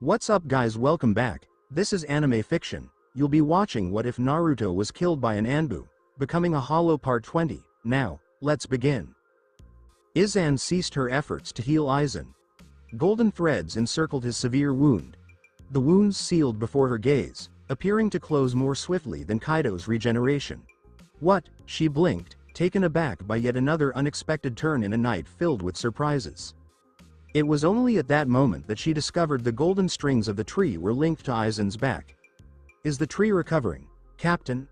What's up guys, welcome back. This is anime fiction. You'll be watching What If Naruto Was Killed by an Anbu, Becoming a Hollow Part 20. Now, let's begin. Izan ceased her efforts to heal Aizen. Golden threads encircled his severe wound. The wounds sealed before her gaze, appearing to close more swiftly than Kaido's regeneration. What? She blinked, taken aback by yet another unexpected turn in a night filled with surprises. It was only at that moment that she discovered the golden strings of the tree were linked to Aizen's back. Is the tree recovering, Captain?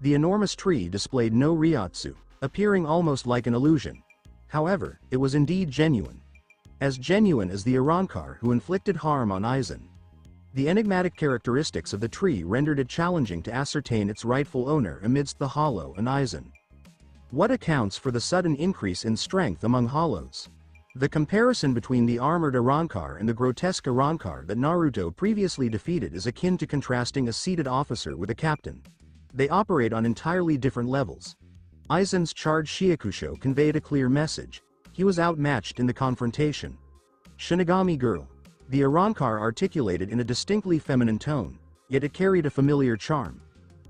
The enormous tree displayed no Ryotsu, appearing almost like an illusion. However, it was indeed genuine. As genuine as the Arrancar who inflicted harm on Aizen. The enigmatic characteristics of the tree rendered it challenging to ascertain its rightful owner amidst the hollow and Aizen. What accounts for the sudden increase in strength among hollows? The comparison between the armored Arrancar and the grotesque Arrancar that Naruto previously defeated is akin to contrasting a seated officer with a captain. They operate on entirely different levels. Aizen's charged Shiakusho conveyed a clear message. He was outmatched in the confrontation. Shinigami girl. The Arrancar articulated in a distinctly feminine tone, yet it carried a familiar charm.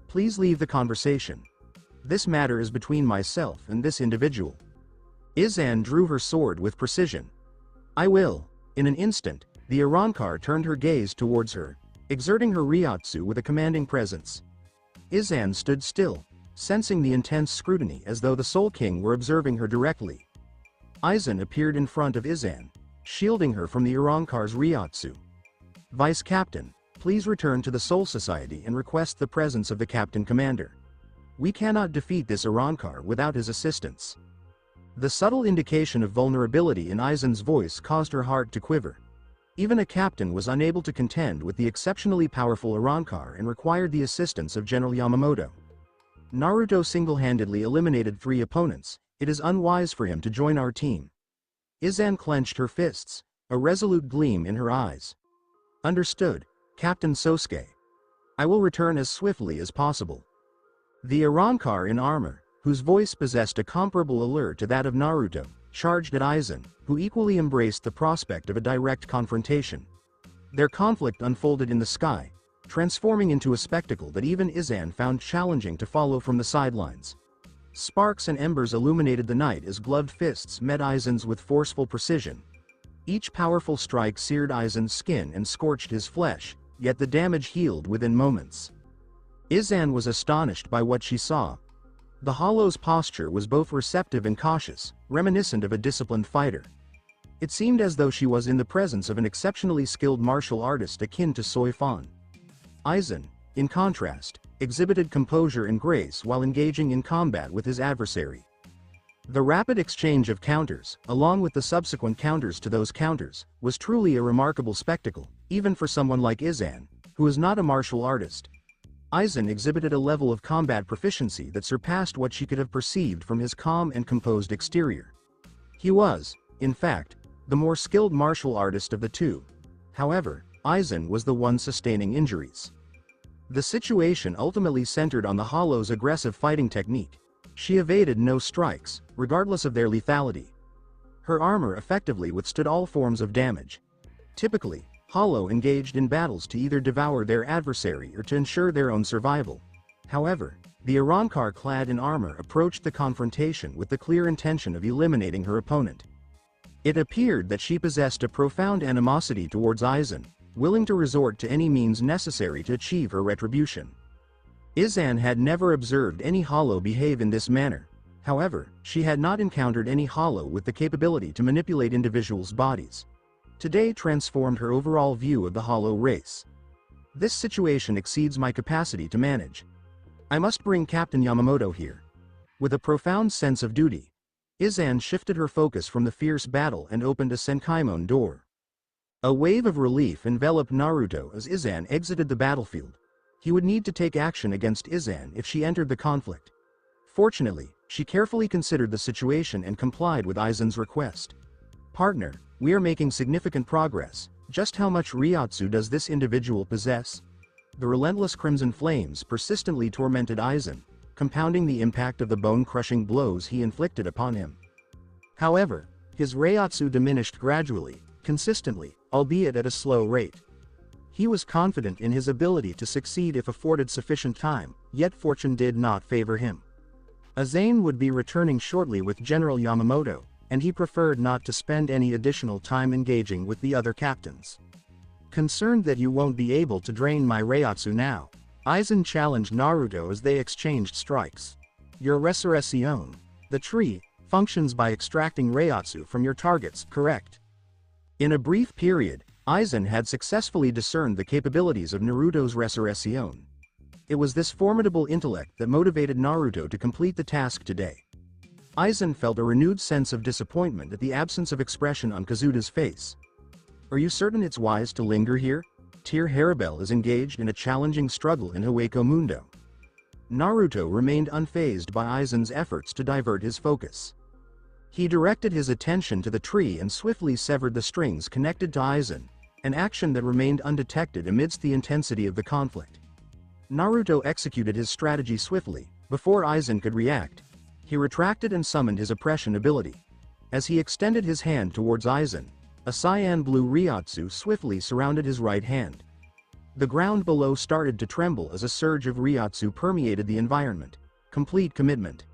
Please leave the conversation. This matter is between myself and this individual. Izan drew her sword with precision. I will. In an instant, the Arrancar turned her gaze towards her, exerting her Ryotsu with a commanding presence. Izan stood still, sensing the intense scrutiny as though the Soul King were observing her directly. Aizen appeared in front of Izan, shielding her from the Arrancar's Ryotsu. Vice Captain, please return to the Soul Society and request the presence of the Captain Commander. We cannot defeat this Arrancar without his assistance. The subtle indication of vulnerability in Aizen's voice caused her heart to quiver. Even a captain was unable to contend with the exceptionally powerful Arrancar and required the assistance of General Yamamoto. Naruto single-handedly eliminated 3 opponents. It is unwise for him to join our team. Izan clenched her fists, a resolute gleam in her eyes. Understood, Captain Sosuke. I will return as swiftly as possible. The Arrancar in armor, whose voice possessed a comparable allure to that of Naruto, charged at Aizen, who equally embraced the prospect of a direct confrontation. Their conflict unfolded in the sky, transforming into a spectacle that even Izan found challenging to follow from the sidelines. Sparks and embers illuminated the night as gloved fists met Aizen's with forceful precision. Each powerful strike seared Aizen's skin and scorched his flesh, yet the damage healed within moments. Izan was astonished by what she saw. The hollow's posture was both receptive and cautious, reminiscent of a disciplined fighter. It seemed as though she was in the presence of an exceptionally skilled martial artist akin to Soi Fan. Aizen, in contrast, exhibited composure and grace while engaging in combat with his adversary. The rapid exchange of counters, along with the subsequent counters to those counters, was truly a remarkable spectacle, even for someone like Izan, who is not a martial artist. Aizen exhibited a level of combat proficiency that surpassed what she could have perceived from his calm and composed exterior. He was, in fact, the more skilled martial artist of the two. However, Aizen was the one sustaining injuries. The situation ultimately centered on the Hollow's aggressive fighting technique. She evaded no strikes, regardless of their lethality. Her armor effectively withstood all forms of damage. Typically, Hollow engaged in battles to either devour their adversary or to ensure their own survival. However, the Arrancar clad in armor approached the confrontation with the clear intention of eliminating her opponent. It appeared that she possessed a profound animosity towards Aizen, willing to resort to any means necessary to achieve her retribution. Izan had never observed any Hollow behave in this manner. However, she had not encountered any Hollow with the capability to manipulate individuals' bodies. Today transformed her overall view of the Hollow race. This situation exceeds my capacity to manage. I must bring Captain Yamamoto here. With a profound sense of duty, Izan shifted her focus from the fierce battle and opened a Senkaimon door. A wave of relief enveloped Naruto as Izan exited the battlefield. He would need to take action against Izan if she entered the conflict. Fortunately, she carefully considered the situation and complied with Aizen's request. Partner, we are making significant progress. Just how much Ryotsu does this individual possess? The relentless crimson flames persistently tormented Aizen, compounding the impact of the bone-crushing blows he inflicted upon him. However, his Ryotsu diminished gradually, consistently, albeit at a slow rate. He was confident in his ability to succeed if afforded sufficient time, yet fortune did not favor him. Azane would be returning shortly with General Yamamoto, and he preferred not to spend any additional time engaging with the other captains. Concerned that you won't be able to drain my Reiatsu now, Aizen challenged Naruto as they exchanged strikes. Your Resurrection, the tree, functions by extracting Reiatsu from your targets, correct? In a brief period, Aizen had successfully discerned the capabilities of Naruto's Resurrection. It was this formidable intellect that motivated Naruto to complete the task today. Aizen felt a renewed sense of disappointment at the absence of expression on Kazuda's face. Are you certain it's wise to linger here? Tear Haribel is engaged in a challenging struggle in Hueco Mundo. Naruto remained unfazed by Aizen's efforts to divert his focus. He directed his attention to the tree and swiftly severed the strings connected to Aizen, an action that remained undetected amidst the intensity of the conflict. Naruto executed his strategy swiftly. Before Aizen could react, he retracted and summoned his oppression ability. As he extended his hand towards Aizen, a cyan blue Reiatsu swiftly surrounded his right hand. The ground below started to tremble as a surge of Reiatsu permeated the environment. Complete commitment.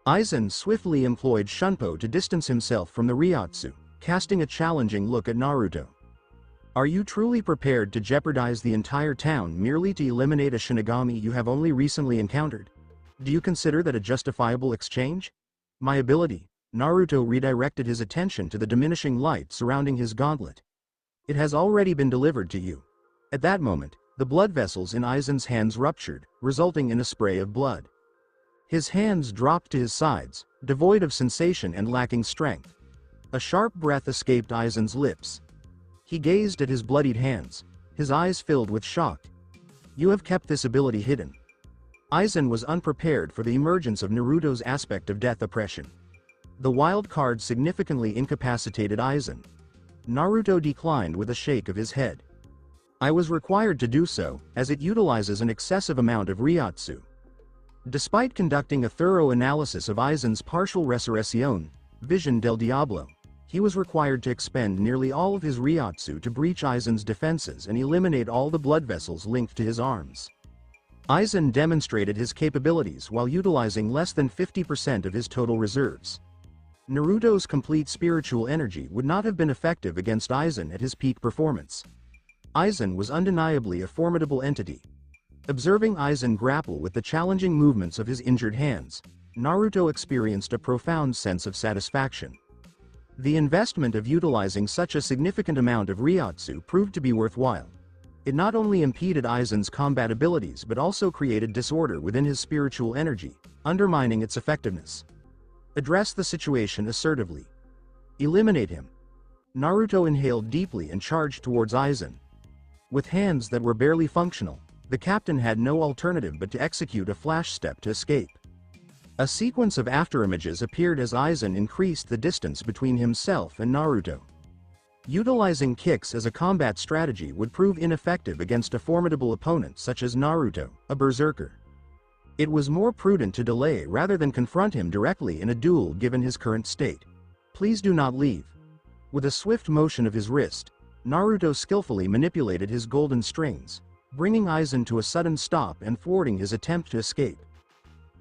Aizen swiftly employed Shunpo to distance himself from the Reiatsu, casting a challenging look at Naruto. Are you truly prepared to jeopardize the entire town merely to eliminate a Shinigami you have only recently encountered? Do you consider that a justifiable exchange? My ability. Naruto redirected his attention to the diminishing light surrounding his gauntlet. It has already been delivered to you. At that moment, the blood vessels in Aizen's hands ruptured, resulting in a spray of blood. His hands dropped to his sides, devoid of sensation and lacking strength. A sharp breath escaped Aizen's lips. He gazed at his bloodied hands, his eyes filled with shock. You have kept this ability hidden. Aizen was unprepared for the emergence of Naruto's aspect of death oppression. The wild card significantly incapacitated Aizen. Naruto declined with a shake of his head. I was required to do so, as it utilizes an excessive amount of Reiatsu. Despite conducting a thorough analysis of Aizen's partial Resurrection, Vision del Diablo, he was required to expend nearly all of his Reiatsu to breach Aizen's defenses and eliminate all the blood vessels linked to his arms. Aizen demonstrated his capabilities while utilizing less than 50% of his total reserves. Naruto's complete spiritual energy would not have been effective against Aizen at his peak performance. Aizen was undeniably a formidable entity. Observing Aizen grapple with the challenging movements of his injured hands, Naruto experienced a profound sense of satisfaction. The investment of utilizing such a significant amount of Reiatsu proved to be worthwhile. It not only impeded Aizen's combat abilities but also created disorder within his spiritual energy, undermining its effectiveness. Address the situation assertively. Eliminate him. Naruto inhaled deeply and charged towards Aizen. With hands that were barely functional, the captain had no alternative but to execute a flash step to escape. A sequence of afterimages appeared as Aizen increased the distance between himself and Naruto. Utilizing kicks as a combat strategy would prove ineffective against a formidable opponent such as Naruto, a berserker. It was more prudent to delay rather than confront him directly in a duel given his current state. Please do not leave. With a swift motion of his wrist, Naruto skillfully manipulated his golden strings, bringing Aizen to a sudden stop and thwarting his attempt to escape.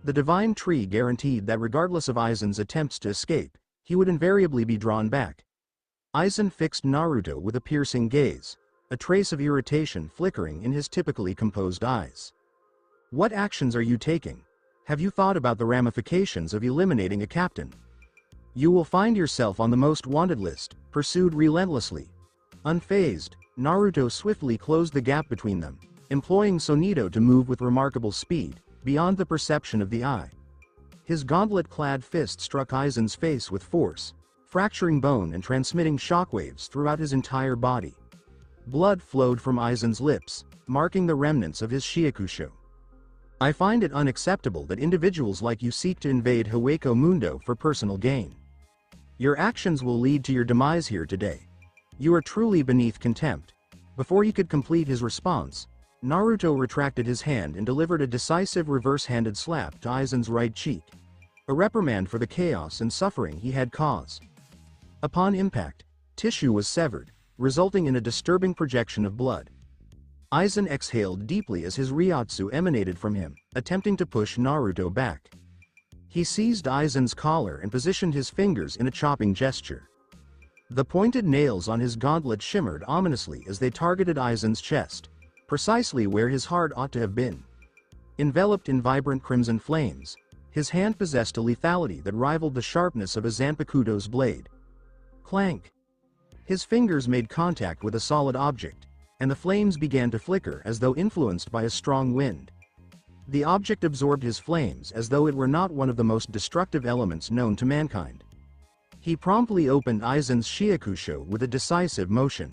The divine tree guaranteed that regardless of Aizen's attempts to escape, he would invariably be drawn back. Aizen fixed Naruto with a piercing gaze, a trace of irritation flickering in his typically composed eyes. What actions are you taking? Have you thought about the ramifications of eliminating a captain? You will find yourself on the most wanted list, pursued relentlessly. Unfazed, Naruto swiftly closed the gap between them, employing Sonido to move with remarkable speed, beyond the perception of the eye. His gauntlet-clad fist struck Aizen's face with force, fracturing bone and transmitting shockwaves throughout his entire body. Blood flowed from Aizen's lips, marking the remnants of his Shiakusho. I find it unacceptable that individuals like you seek to invade Hueco Mundo for personal gain. Your actions will lead to your demise here today. You are truly beneath contempt. Before he could complete his response, Naruto retracted his hand and delivered a decisive reverse-handed slap to Aizen's right cheek, a reprimand for the chaos and suffering he had caused. Upon impact, tissue was severed, resulting in a disturbing projection of blood. Aizen exhaled deeply as his Ryotsu emanated from him, attempting to push Naruto back. He seized Aizen's collar and positioned his fingers in a chopping gesture. The pointed nails on his gauntlet shimmered ominously as they targeted Aizen's chest, precisely where his heart ought to have been. Enveloped in vibrant crimson flames, his hand possessed a lethality that rivaled the sharpness of a Zanpakuto's blade. Clank! His fingers made contact with a solid object, and the flames began to flicker as though influenced by a strong wind. The object absorbed his flames as though it were not one of the most destructive elements known to mankind. He promptly opened Aizen's Shiakusho with a decisive motion.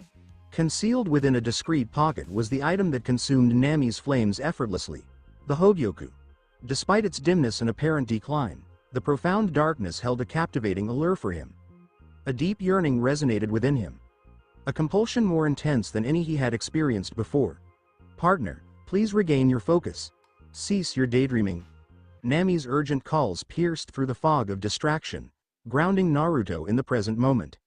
Concealed within a discreet pocket was the item that consumed Nami's flames effortlessly, the Hogyoku. Despite its dimness and apparent decline, the profound darkness held a captivating allure for him. A deep yearning resonated within him. A compulsion more intense than any he had experienced before. "Partner, please regain your focus. Cease your daydreaming." Nami's urgent calls pierced through the fog of distraction, grounding Naruto in the present moment.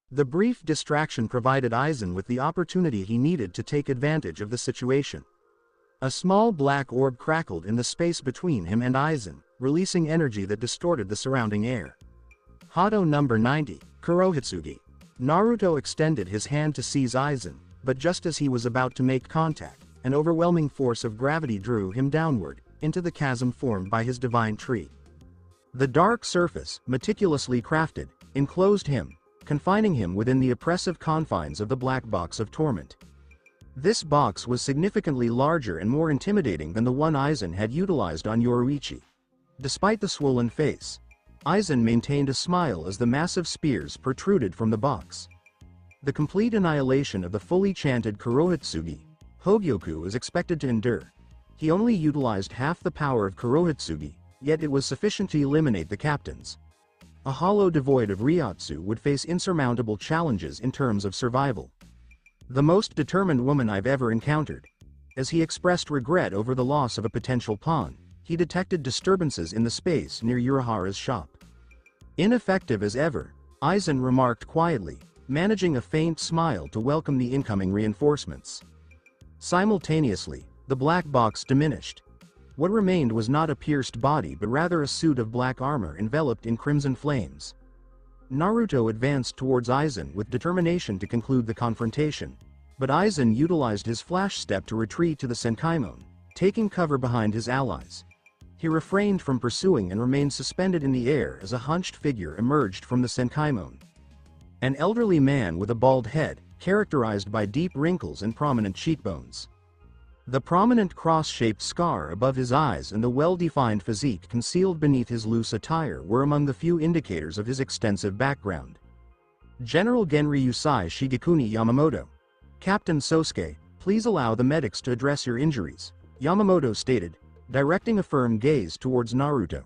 The brief distraction provided Aizen with the opportunity he needed to take advantage of the situation. A small black orb crackled in the space between him and Aizen, releasing energy that distorted the surrounding air. Hado number 90, Kurohitsugi. Naruto extended his hand to seize Aizen, but just as he was about to make contact, an overwhelming force of gravity drew him downward, into the chasm formed by his divine tree. The dark surface, meticulously crafted, enclosed him, confining him within the oppressive confines of the black box of torment. This box was significantly larger and more intimidating than the one Aizen had utilized on Yoruichi. Despite the swollen face, Aizen maintained a smile as the massive spears protruded from the box. The complete annihilation of the fully chanted Kurohitsugi, Hogyoku, was expected to endure. He only utilized half the power of Kurohitsugi, yet it was sufficient to eliminate the captains. A hollow devoid of Ryotsu would face insurmountable challenges in terms of survival. "The most determined woman I've ever encountered." As he expressed regret over the loss of a potential pawn, he detected disturbances in the space near Urahara's shop. Ineffective as ever, Aizen remarked quietly, managing a faint smile to welcome the incoming reinforcements. Simultaneously, the black box diminished. What remained was not a pierced body but rather a suit of black armor enveloped in crimson flames. Naruto advanced towards Aizen with determination to conclude the confrontation, but Aizen utilized his flash step to retreat to the Senkaimon, taking cover behind his allies. He refrained from pursuing and remained suspended in the air as a hunched figure emerged from the Senkaimon. An elderly man with a bald head, characterized by deep wrinkles and prominent cheekbones. The prominent cross-shaped scar above his eyes and the well-defined physique concealed beneath his loose attire were among the few indicators of his extensive background. General Genryusai Shigekuni Yamamoto. "Captain Sosuke, please allow the medics to address your injuries," Yamamoto stated, directing a firm gaze towards Naruto.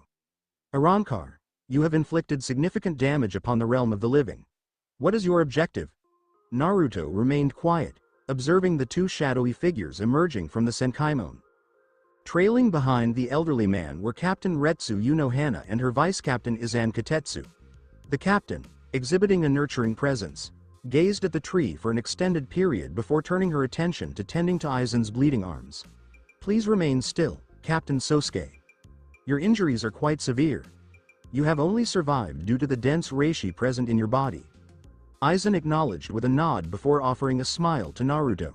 "Arrancar, you have inflicted significant damage upon the realm of the living. What is your objective?" Naruto remained quiet, observing the two shadowy figures emerging from the Senkaimon. Trailing behind the elderly man were Captain Retsu Unohana and her vice-captain Izan Katetsu. The captain, exhibiting a nurturing presence, gazed at the tree for an extended period before turning her attention to tending to Aizen's bleeding arms. "Please remain still, Captain Sosuke. Your injuries are quite severe. You have only survived due to the dense reishi present in your body." Aizen acknowledged with a nod before offering a smile to Naruto.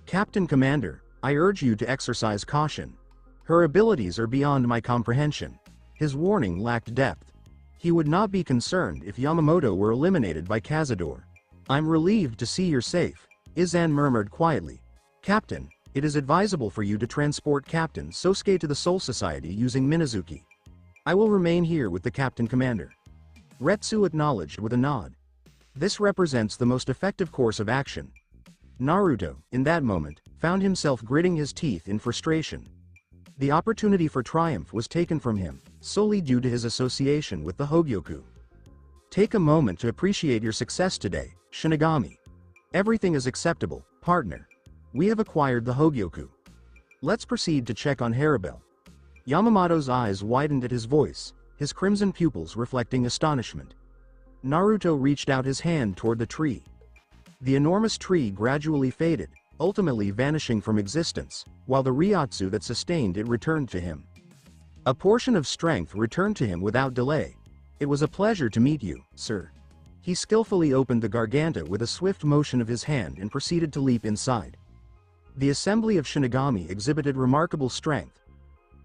"Captain Commander, I urge you to exercise caution. Her abilities are beyond my comprehension." His warning lacked depth. He would not be concerned if Yamamoto were eliminated by Cazador. "I'm relieved to see you're safe," Izan murmured quietly. "Captain, it is advisable for you to transport Captain Sosuke to the Soul Society using Minazuki. I will remain here with the Captain Commander." Retsu acknowledged with a nod. This represents the most effective course of action. Naruto, in that moment, found himself gritting his teeth in frustration. The opportunity for triumph was taken from him, solely due to his association with the Hogyoku. "Take a moment to appreciate your success today, Shinigami. Everything is acceptable, partner. We have acquired the Hogyoku. Let's proceed to check on Haribel." Yamamoto's eyes widened at his voice, his crimson pupils reflecting astonishment. Naruto reached out his hand toward the tree. The enormous tree gradually faded, ultimately vanishing from existence, while the Ryotsu that sustained it returned to him. A portion of strength returned to him without delay. "It was a pleasure to meet you, sir." He skillfully opened the garganta with a swift motion of his hand and proceeded to leap inside. The assembly of Shinigami exhibited remarkable strength.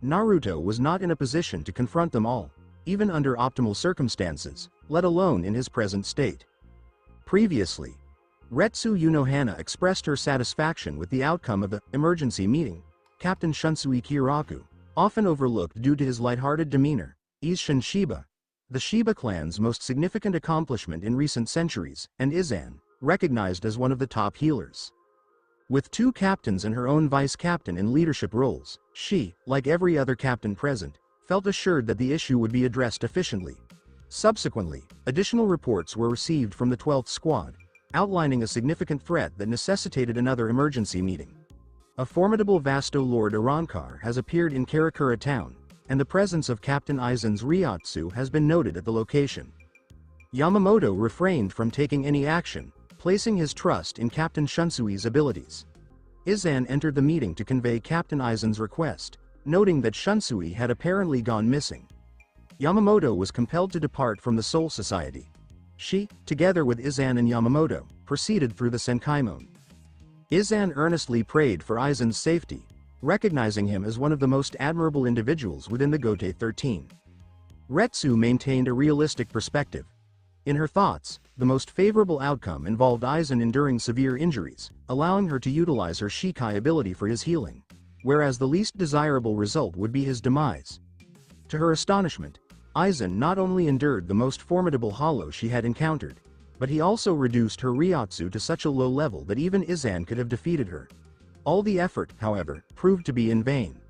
Naruto was not in a position to confront them all, even under optimal circumstances, let alone in his present state. Previously, Retsu Unohana expressed her satisfaction with the outcome of the emergency meeting. Captain Shunsui Kiraku, often overlooked due to his lighthearted demeanor, Izan Shiba, the Shiba clan's most significant accomplishment in recent centuries, and Izan, recognized as one of the top healers. With two captains and her own vice-captain in leadership roles, she, like every other captain present, felt assured that the issue would be addressed efficiently. Subsequently, additional reports were received from the 12th Squad, outlining a significant threat that necessitated another emergency meeting. A formidable Vasto Lord Arankar has appeared in Karakura town, and the presence of Captain Izan's Ryotsu has been noted at the location. Yamamoto refrained from taking any action, placing his trust in Captain Shunsui's abilities. Izan entered the meeting to convey Captain Izan's request, noting that Shunsui had apparently gone missing. Yamamoto was compelled to depart from the Soul Society. She, together with Izan and Yamamoto, proceeded through the Senkaimon. Izan earnestly prayed for Izan's safety, recognizing him as one of the most admirable individuals within the Gote 13. Retsu maintained a realistic perspective. In her thoughts, the most favorable outcome involved Izan enduring severe injuries, allowing her to utilize her Shikai ability for his healing, whereas the least desirable result would be his demise. To her astonishment, Izan not only endured the most formidable hollow she had encountered, but he also reduced her Ryotsu to such a low level that even Izan could have defeated her. All the effort, however, proved to be in vain.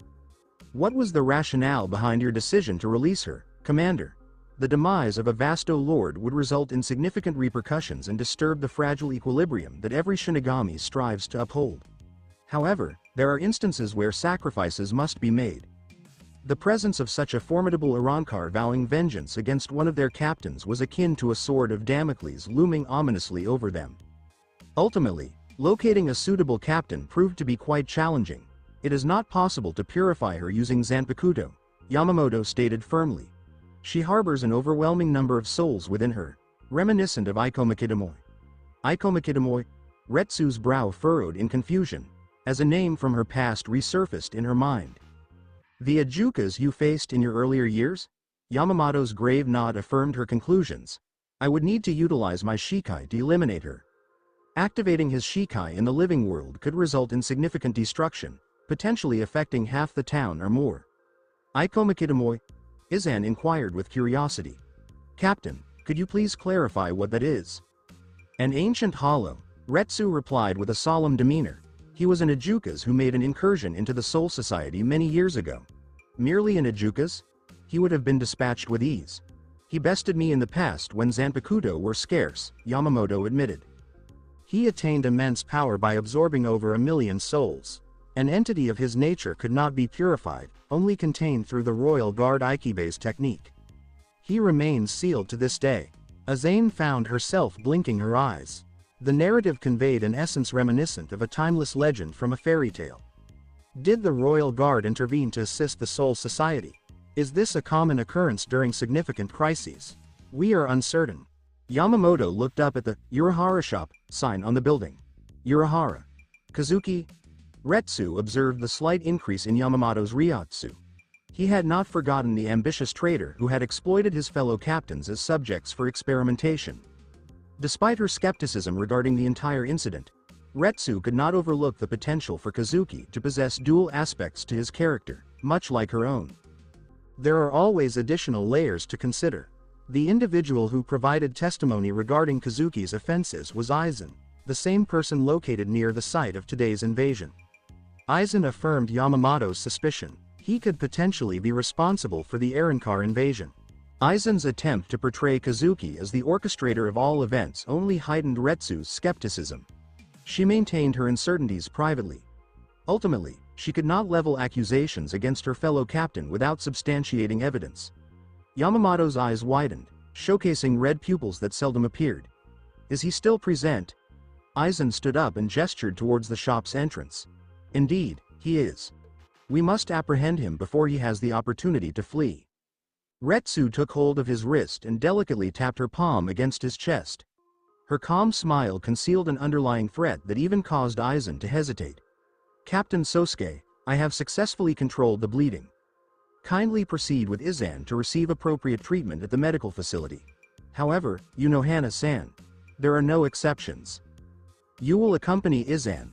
"What was the rationale behind your decision to release her, Commander?" The demise of a Vasto Lord would result in significant repercussions and disturb the fragile equilibrium that every Shinigami strives to uphold. However, there are instances where sacrifices must be made. The presence of such a formidable Arankar vowing vengeance against one of their captains was akin to a sword of Damocles looming ominously over them. Ultimately, locating a suitable captain proved to be quite challenging. "It is not possible to purify her using Zanpakuto," Yamamoto stated firmly. "She harbors an overwhelming number of souls within her, reminiscent of Ikomakitamoy." Ikomakitamoy? Retsu's brow furrowed in confusion, as a name from her past resurfaced in her mind. "The Ajukas you faced in your earlier years?" Yamamoto's grave nod affirmed her conclusions. "I would need to utilize my Shikai to eliminate her." Activating his Shikai in the living world could result in significant destruction, potentially affecting half the town or more. "Ikomakitamoy?" Izan inquired with curiosity. "Captain, could you please clarify what that is?" "An ancient hollow," Retsu replied with a solemn demeanor. "He was an Ajukas who made an incursion into the Soul Society many years ago." "Merely an Ajukas? He would have been dispatched with ease. He bested me in the past when Zanpakuto were scarce," Yamamoto admitted. "He attained immense power by absorbing over 1,000,000 souls. An entity of his nature could not be purified, only contained through the Royal Guard Ikibe's technique. He remains sealed to this day." Izan found herself blinking her eyes. The narrative conveyed an essence reminiscent of a timeless legend from a fairy tale. Did the Royal Guard intervene to assist the Soul Society? Is this a common occurrence during significant crises? We are uncertain. Yamamoto looked up at the Urahara shop sign on the building. Urahara. Kazuki? Retsu observed the slight increase in Yamamoto's Ryotsu. He had not forgotten the ambitious trader who had exploited his fellow captains as subjects for experimentation. Despite her skepticism regarding the entire incident, Retsu could not overlook the potential for Kazuki to possess dual aspects to his character, much like her own. There are always additional layers to consider. The individual who provided testimony regarding Kazuki's offenses was Izan, the same person located near the site of today's invasion. Izan affirmed Yamamoto's suspicion. He could potentially be responsible for the Arankar invasion. Izan's attempt to portray Kazuki as the orchestrator of all events only heightened Retsu's skepticism. She maintained her uncertainties privately. Ultimately, she could not level accusations against her fellow captain without substantiating evidence. Yamamoto's eyes widened, showcasing red pupils that seldom appeared. "Is he still present?" Aizen stood up and gestured towards the shop's entrance. Indeed, he is. We must apprehend him before he has the opportunity to flee. Retsu took hold of his wrist and delicately tapped her palm against his chest. Her calm smile concealed an underlying threat that even caused Aizen to hesitate. Captain Sosuke, I have successfully controlled the bleeding. Kindly proceed with Izan to receive appropriate treatment at the medical facility. However, Hana-san, there are no exceptions. You will accompany Izan.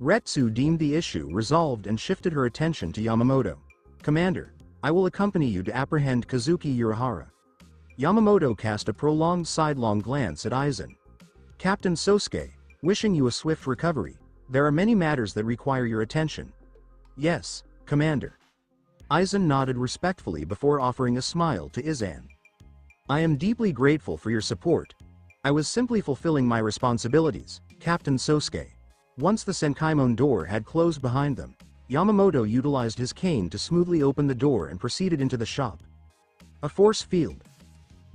Retsu deemed the issue resolved and shifted her attention to Yamamoto. Commander, I will accompany you to apprehend Kazuki Urahara. Yamamoto cast a prolonged sidelong glance at Aizen. Captain Sosuke, wishing you a swift recovery, there are many matters that require your attention. Yes, Commander. Aizen nodded respectfully before offering a smile to Izan. I am deeply grateful for your support. I was simply fulfilling my responsibilities, Captain Sosuke. Once the Senkaimon door had closed behind them, Yamamoto utilized his cane to smoothly open the door and proceeded into the shop. A force field.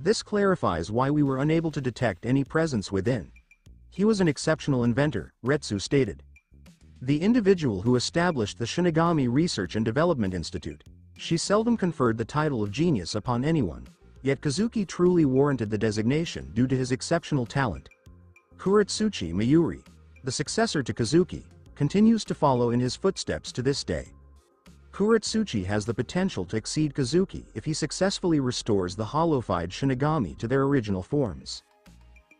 This clarifies why we were unable to detect any presence within. He was an exceptional inventor, Retsu stated. The individual who established the Shinigami Research and Development Institute. She seldom conferred the title of genius upon anyone, yet Kazuki truly warranted the designation due to his exceptional talent. Kuretsuchi Mayuri, the successor to Kazuki, continues to follow in his footsteps to this day. Kuretsuchi has the potential to exceed Kazuki if he successfully restores the hollowified Shinigami to their original forms.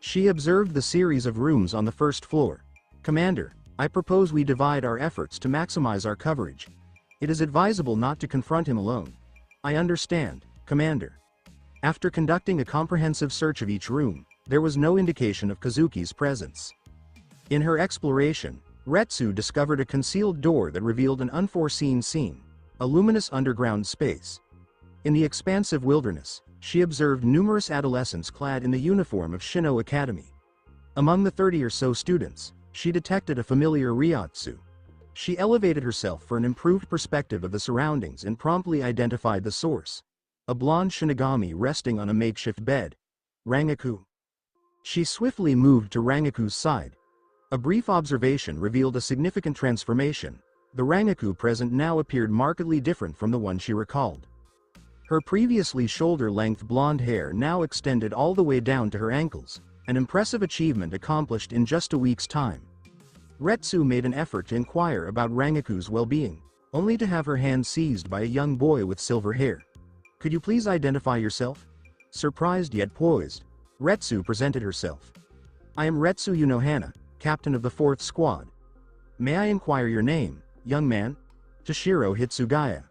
She observed the series of rooms on the first floor. Commander, I propose we divide our efforts to maximize our coverage. It is advisable not to confront him alone. I understand, Commander. After conducting a comprehensive search of each room, there was no indication of Kazuki's presence. In her exploration, Retsu discovered a concealed door that revealed an unforeseen scene, a luminous underground space. In the expansive wilderness, she observed numerous adolescents clad in the uniform of Shino Academy. Among the 30 or so students, she detected a familiar Ryotsu. She elevated herself for an improved perspective of the surroundings and promptly identified the source. A blonde Shinigami resting on a makeshift bed. Rangaku. She swiftly moved to Rangaku's side. A brief observation revealed a significant transformation. The Rangaku present now appeared markedly different from the one she recalled. Her previously shoulder-length blonde hair now extended all the way down to her ankles, an impressive achievement accomplished in just a week's time. Retsu made an effort to inquire about Rangaku's well-being, only to have her hand seized by a young boy with silver hair. Could you please identify yourself? Surprised yet poised, Retsu presented herself. I am Retsu Unohana, captain of the 4th squad. May I inquire your name, young man? Toshiro Hitsugaya.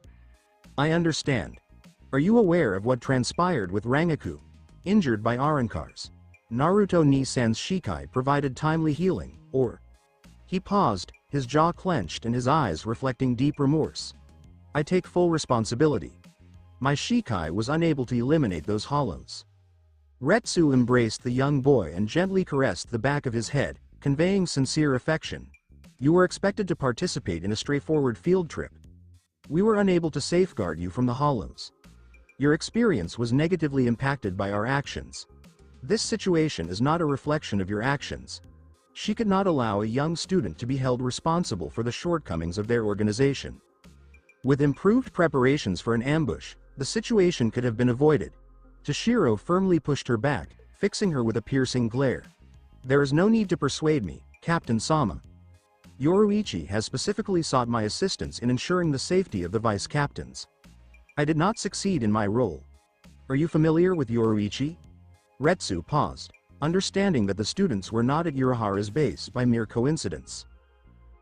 I understand. Are you aware of what transpired with Rangaku, injured by Arankars? Naruto Ni-san's Shikai provided timely healing, or? He paused, his jaw clenched and his eyes reflecting deep remorse. I take full responsibility. My Shikai was unable to eliminate those hollows. Retsu embraced the young boy and gently caressed the back of his head, conveying sincere affection. You were expected to participate in a straightforward field trip. We were unable to safeguard you from the hollows. Your experience was negatively impacted by our actions. This situation is not a reflection of your actions. She could not allow a young student to be held responsible for the shortcomings of their organization. With improved preparations for an ambush, the situation could have been avoided. Toshiro firmly pushed her back, fixing her with a piercing glare. There is no need to persuade me, Captain Sama. Yoruichi has specifically sought my assistance in ensuring the safety of the vice captains. I did not succeed in my role. Are you familiar with Yoruichi? Retsu paused, understanding that the students were not at Urahara's base by mere coincidence.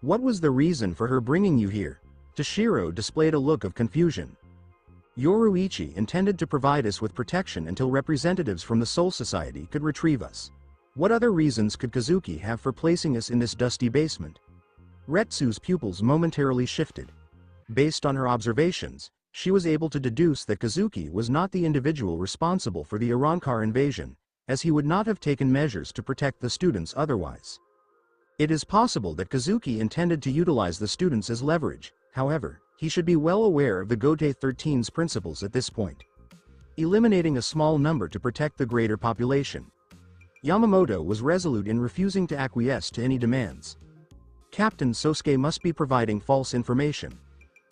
What was the reason for her bringing you here? Toshiro displayed a look of confusion. Yoruichi intended to provide us with protection until representatives from the Soul Society could retrieve us. What other reasons could Kazuki have for placing us in this dusty basement? Retsu's pupils momentarily shifted. Based on her observations, she was able to deduce that Kazuki was not the individual responsible for the Arankar invasion, as he would not have taken measures to protect the students otherwise. It is possible that Kazuki intended to utilize the students as leverage, however, he should be well aware of the Gotei 13's principles at this point. Eliminating a small number to protect the greater population. Yamamoto was resolute in refusing to acquiesce to any demands. Captain Sosuke must be providing false information.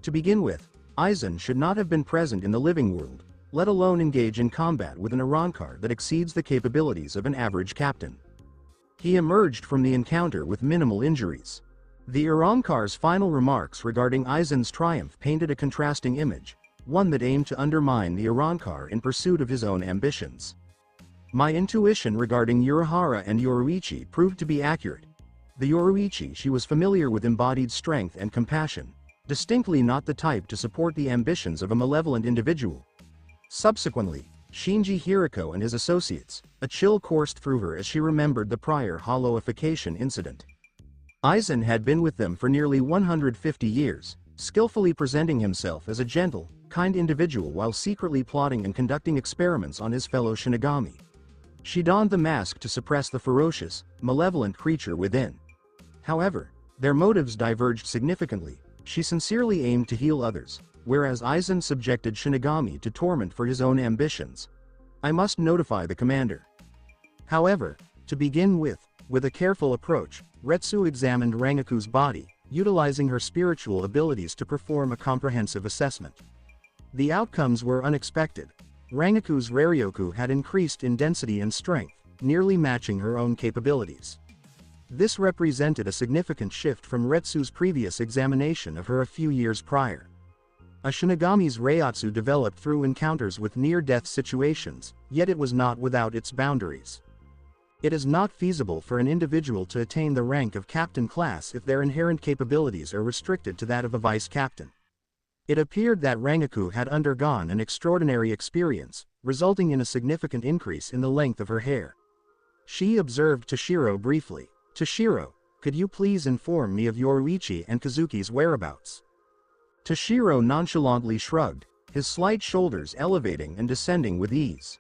To begin with, Aizen should not have been present in the living world, let alone engage in combat with an Arrancar that exceeds the capabilities of an average captain. He emerged from the encounter with minimal injuries. The Arrancar's final remarks regarding Aizen's triumph painted a contrasting image, one that aimed to undermine the Arrancar in pursuit of his own ambitions. My intuition regarding Urahara and Yoruichi proved to be accurate. The Yoruichi she was familiar with embodied strength and compassion, distinctly not the type to support the ambitions of a malevolent individual. Subsequently, Shinji Hiriko and his associates, a chill coursed through her as she remembered the prior hollowification incident. Aizen had been with them for nearly 150 years, skillfully presenting himself as a gentle, kind individual while secretly plotting and conducting experiments on his fellow Shinigami. She donned the mask to suppress the ferocious, malevolent creature within. However, their motives diverged significantly. She sincerely aimed to heal others, whereas Aizen subjected Shinigami to torment for his own ambitions. I must notify the commander. However, to begin with a careful approach, Retsu examined Rangaku's body, utilizing her spiritual abilities to perform a comprehensive assessment. The outcomes were unexpected. Rangaku's Raryoku had increased in density and strength, nearly matching her own capabilities. This represented a significant shift from Retsu's previous examination of her a few years prior. A Shinigami's Reiatsu developed through encounters with near-death situations, yet it was not without its boundaries. It is not feasible for an individual to attain the rank of captain class if their inherent capabilities are restricted to that of a vice captain. It appeared that Rangaku had undergone an extraordinary experience, resulting in a significant increase in the length of her hair. She observed Toshiro briefly. "Toshiro, could you please inform me of Yoruichi and Kazuki's whereabouts?" Toshiro nonchalantly shrugged, his slight shoulders elevating and descending with ease.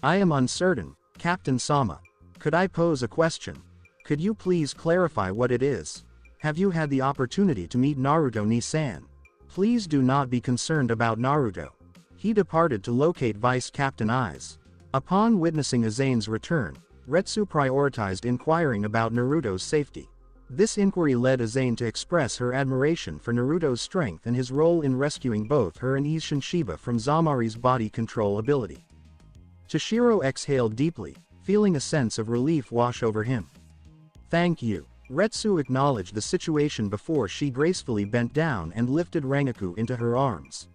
"I am uncertain, Captain Sama. Could I pose a question? Could you please clarify what it is? Have you had the opportunity to meet Naruto Nisan? Please do not be concerned about Naruto. He departed to locate Vice Captain Aiz." Upon witnessing Aizen's return, Retsu prioritized inquiring about Naruto's safety. This inquiry led Aizen to express her admiration for Naruto's strength and his role in rescuing both her and Isshin Shiba from Zamari's body control ability. Toshiro exhaled deeply, feeling a sense of relief wash over him. "Thank you." Retsu acknowledged the situation before she gracefully bent down and lifted Rangaku into her arms.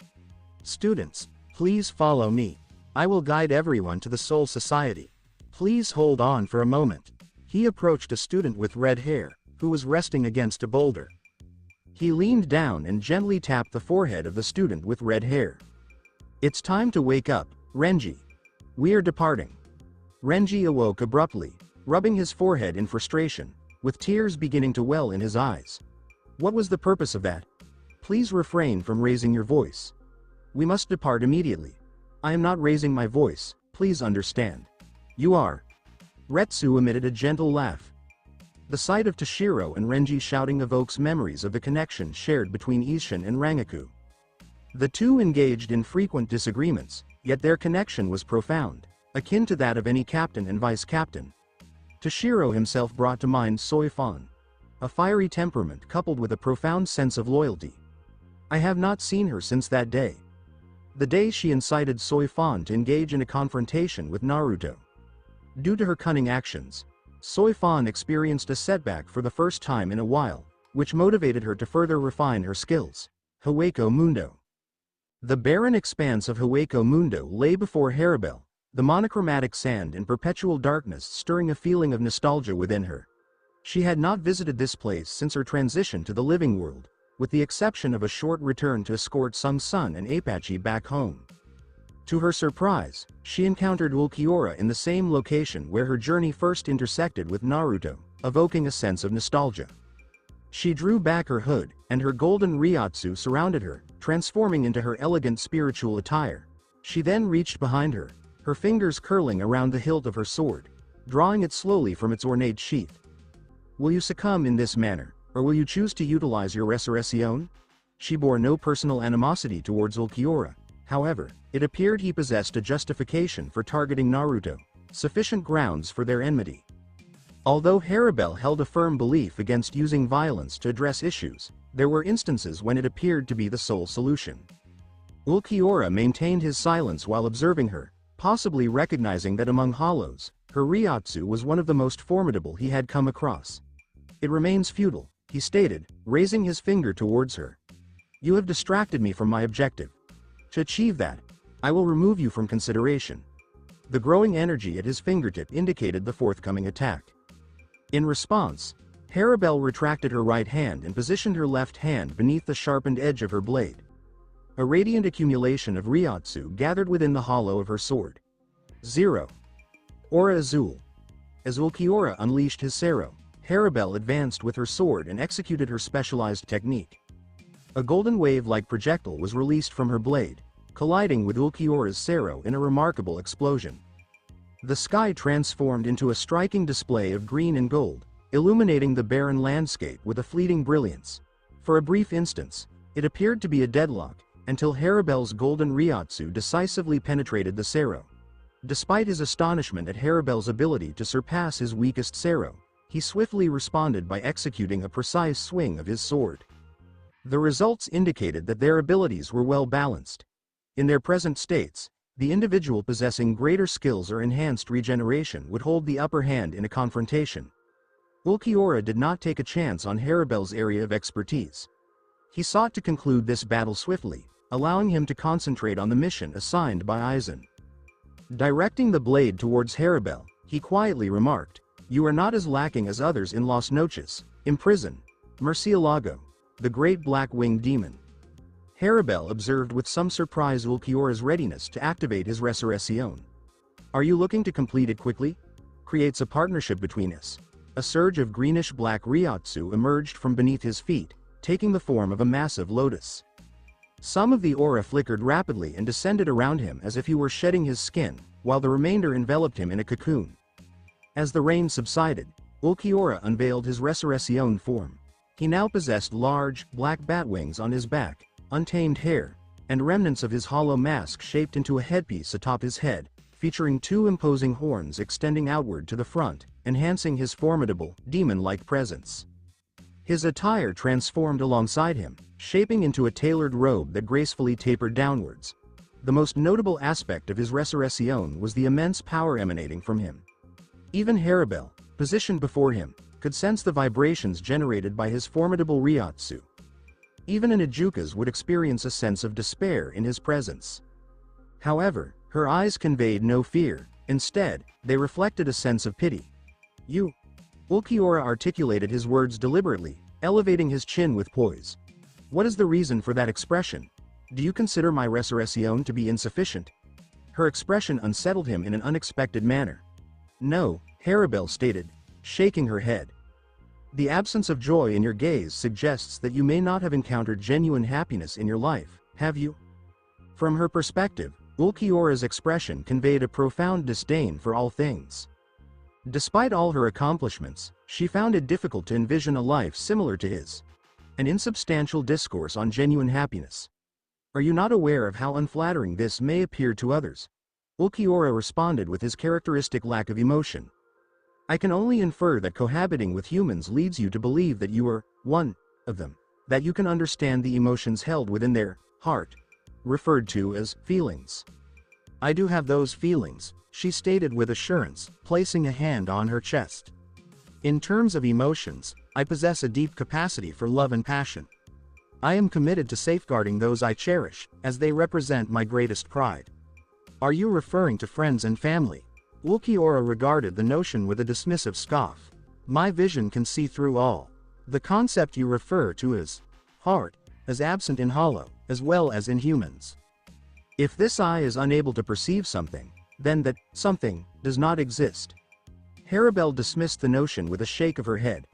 "Students, please follow me. I will guide everyone to the Soul Society. Please hold on for a moment." He approached a student with red hair, who was resting against a boulder. He leaned down and gently tapped the forehead of the student with red hair. "It's time to wake up, Renji. We are departing." Renji awoke abruptly, rubbing his forehead in frustration, with tears beginning to well in his eyes. "What was the purpose of that? Please refrain from raising your voice. We must depart immediately." "I am not raising my voice, please understand." "You are." Retsu emitted a gentle laugh. The sight of Toshiro and Renji shouting evokes memories of the connection shared between Isshin and Rangaku. The two engaged in frequent disagreements, yet their connection was profound, akin to that of any captain and vice captain. Toshiro himself brought to mind Soifan, a fiery temperament coupled with a profound sense of loyalty. I have not seen her since that day. The day she incited Soifan to engage in a confrontation with Naruto. Due to her cunning actions, Soifan experienced a setback for the first time in a while, which motivated her to further refine her skills. Hueco Mundo. The barren expanse of Hueco Mundo lay before Haribel, the monochromatic sand in perpetual darkness stirring a feeling of nostalgia within her. She had not visited this place since her transition to the living world, with the exception of a short return to escort Sung Sun and Apache back home. To her surprise, she encountered Ulquiorra in the same location where her journey first intersected with Naruto, evoking a sense of nostalgia. She drew back her hood, and her golden Reiatsu surrounded her, transforming into her elegant spiritual attire. She then reached behind her, her fingers curling around the hilt of her sword, drawing it slowly from its ornate sheath. "Will you succumb in this manner, or will you choose to utilize your resurrection?" She bore no personal animosity towards Ulquiorra. However, it appeared he possessed a justification for targeting Naruto, sufficient grounds for their enmity. Although Haribel held a firm belief against using violence to address issues, there were instances when it appeared to be the sole solution. Ulquiorra maintained his silence while observing her, possibly recognizing that among hollows, her Ryotsu was one of the most formidable he had come across. "It remains futile," he stated, raising his finger towards her. "You have distracted me from my objective. To achieve that, I will remove you from consideration." The growing energy at his fingertip indicated the forthcoming attack. In response, Haribel retracted her right hand and positioned her left hand beneath the sharpened edge of her blade. A radiant accumulation of Ryotsu gathered within the hollow of her sword. 0. Aura Azul. As Ulquiorra unleashed his Sero, Haribel advanced with her sword and executed her specialized technique. A golden wave-like projectile was released from her blade, colliding with Ulquiorra's Sero in a remarkable explosion. The sky transformed into a striking display of green and gold, illuminating the barren landscape with a fleeting brilliance. For a brief instance, it appeared to be a deadlock, until Haribel's golden Ryotsu decisively penetrated the Sero. Despite his astonishment at Haribel's ability to surpass his weakest Sero, he swiftly responded by executing a precise swing of his sword. The results indicated that their abilities were well balanced. In their present states, the individual possessing greater skills or enhanced regeneration would hold the upper hand in a confrontation. Ulquiorra did not take a chance on Haribel's area of expertise. He sought to conclude this battle swiftly, allowing him to concentrate on the mission assigned by Aizen. Directing the blade towards Haribel, he quietly remarked, "You are not as lacking as others in Las Noches, Imprison, Murcielago, the great black-winged demon." Haribel observed with some surprise Ulquiorra's readiness to activate his Resurrección. "Are you looking to complete it quickly? Creates a partnership between us." A surge of greenish-black Ryotsu emerged from beneath his feet, taking the form of a massive lotus. Some of the aura flickered rapidly and descended around him as if he were shedding his skin, while the remainder enveloped him in a cocoon. As the rain subsided, Ulquiorra unveiled his Resurrección form. He now possessed large, black bat wings on his back, untamed hair, and remnants of his hollow mask shaped into a headpiece atop his head, featuring two imposing horns extending outward to the front, enhancing his formidable, demon-like presence. His attire transformed alongside him, shaping into a tailored robe that gracefully tapered downwards. The most notable aspect of his Resurrección was the immense power emanating from him. Even Haribel, positioned before him, could sense the vibrations generated by his formidable Ryotsu. Even an Ijukas would experience a sense of despair in his presence. However, her eyes conveyed no fear, instead, they reflected a sense of pity. "You." Ulquiorra articulated his words deliberately, elevating his chin with poise. "What is the reason for that expression? Do you consider my Resurrección to be insufficient?" Her expression unsettled him in an unexpected manner. "No," Haribel stated, shaking her head. "The absence of joy in your gaze suggests that you may not have encountered genuine happiness in your life, have you?" From her perspective, Ulquiorra's expression conveyed a profound disdain for all things. Despite all her accomplishments, she found it difficult to envision a life similar to his. An insubstantial discourse on genuine happiness. "Are you not aware of how unflattering this may appear to others?" Ulquiorra responded with his characteristic lack of emotion. "I can only infer that cohabiting with humans leads you to believe that you are one of them, that you can understand the emotions held within their heart, referred to as feelings." "I do have those feelings," she stated with assurance, placing a hand on her chest. "In terms of emotions, I possess a deep capacity for love and passion. I am committed to safeguarding those I cherish, as they represent my greatest pride." "Are you referring to friends and family?" Ulquiorra regarded the notion with a dismissive scoff. "My vision can see through all. The concept you refer to as heart is absent in hollow, as well as in humans. If this eye is unable to perceive something, then that something does not exist." Haribel dismissed the notion with a shake of her head.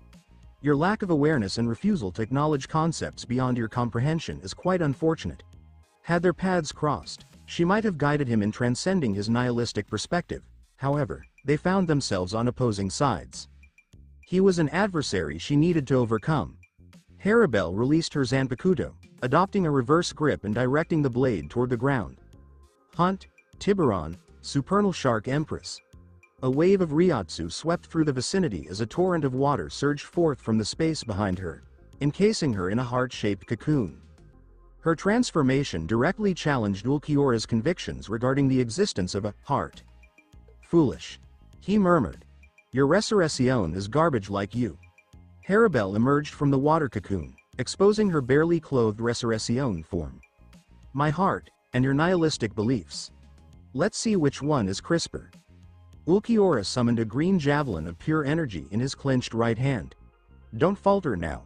"Your lack of awareness and refusal to acknowledge concepts beyond your comprehension is quite unfortunate." Had their paths crossed, she might have guided him in transcending his nihilistic perspective. However, they found themselves on opposing sides. He was an adversary she needed to overcome. Haribel released her Zanpakuto, adopting a reverse grip and directing the blade toward the ground. "Hunt, Tiburon, Supernal Shark Empress." A wave of Ryotsu swept through the vicinity as a torrent of water surged forth from the space behind her, encasing her in a heart-shaped cocoon. Her transformation directly challenged Ulquiorra's convictions regarding the existence of a heart. "Foolish," he murmured. "Your resurrection is garbage like you." Haribel emerged from the water cocoon, exposing her barely clothed resurrection form. "My heart, and your nihilistic beliefs. Let's see which one is crisper." Ulquiorra summoned a green javelin of pure energy in his clenched right hand. "Don't falter now.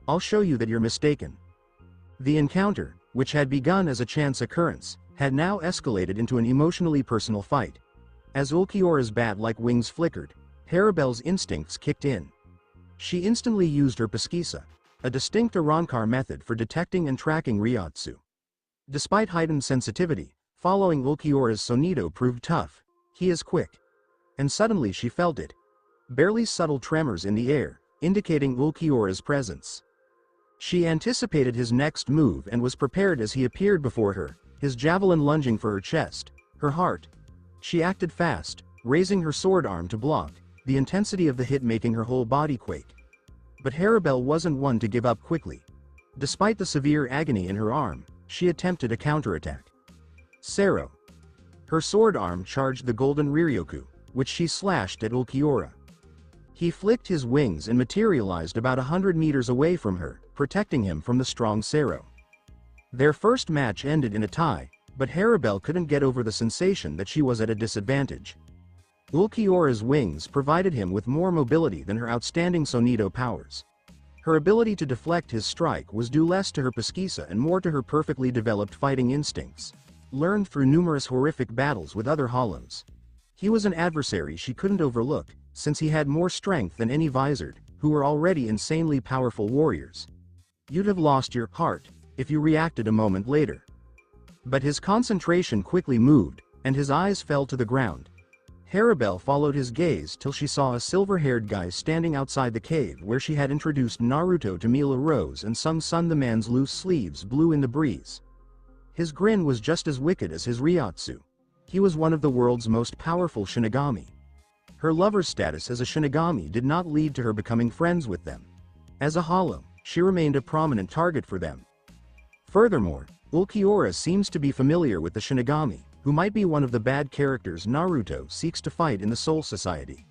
I'll show you that you're mistaken." The encounter, which had begun as a chance occurrence, had now escalated into an emotionally personal fight. As Ulquiorra's bat-like wings flickered, Haribel's instincts kicked in. She instantly used her pesquisa, a distinct Arankar method for detecting and tracking Ryotsu. Despite heightened sensitivity, following Ulquiorra's sonido proved tough. He is quick. And suddenly she felt it. Barely subtle tremors in the air, indicating Ulquiorra's presence. She anticipated his next move and was prepared as he appeared before her, his javelin lunging for her chest, her heart. She acted fast, raising her sword arm to block, the intensity of the hit making her whole body quake. But Haribel wasn't one to give up quickly. Despite the severe agony in her arm, she attempted a counterattack. Sero. Her sword arm charged the golden Riryoku, which she slashed at Ulquiorra. He flicked his wings and materialized about 100 meters away from her, protecting him from the strong Sero. Their first match ended in a tie, but Haribel couldn't get over the sensation that she was at a disadvantage. Ulquiorra's wings provided him with more mobility than her outstanding sonido powers. Her ability to deflect his strike was due less to her pesquisa and more to her perfectly developed fighting instincts, learned through numerous horrific battles with other hollows. He was an adversary she couldn't overlook, since he had more strength than any Vizard, who were already insanely powerful warriors. You'd have lost your heart if you reacted a moment later. But his concentration quickly moved, and his eyes fell to the ground. Haribel followed his gaze till she saw a silver-haired guy standing outside the cave where she had introduced Naruto to Mila Rose and sung Sun. The man's loose sleeves blew in the breeze. His grin was just as wicked as his Ryotsu. He was one of the world's most powerful Shinigami. Her lover's status as a Shinigami did not lead to her becoming friends with them. As a hollow, she remained a prominent target for them. Furthermore, Ulquiorra seems to be familiar with the Shinigami, who might be one of the bad characters Naruto seeks to fight in the Soul Society.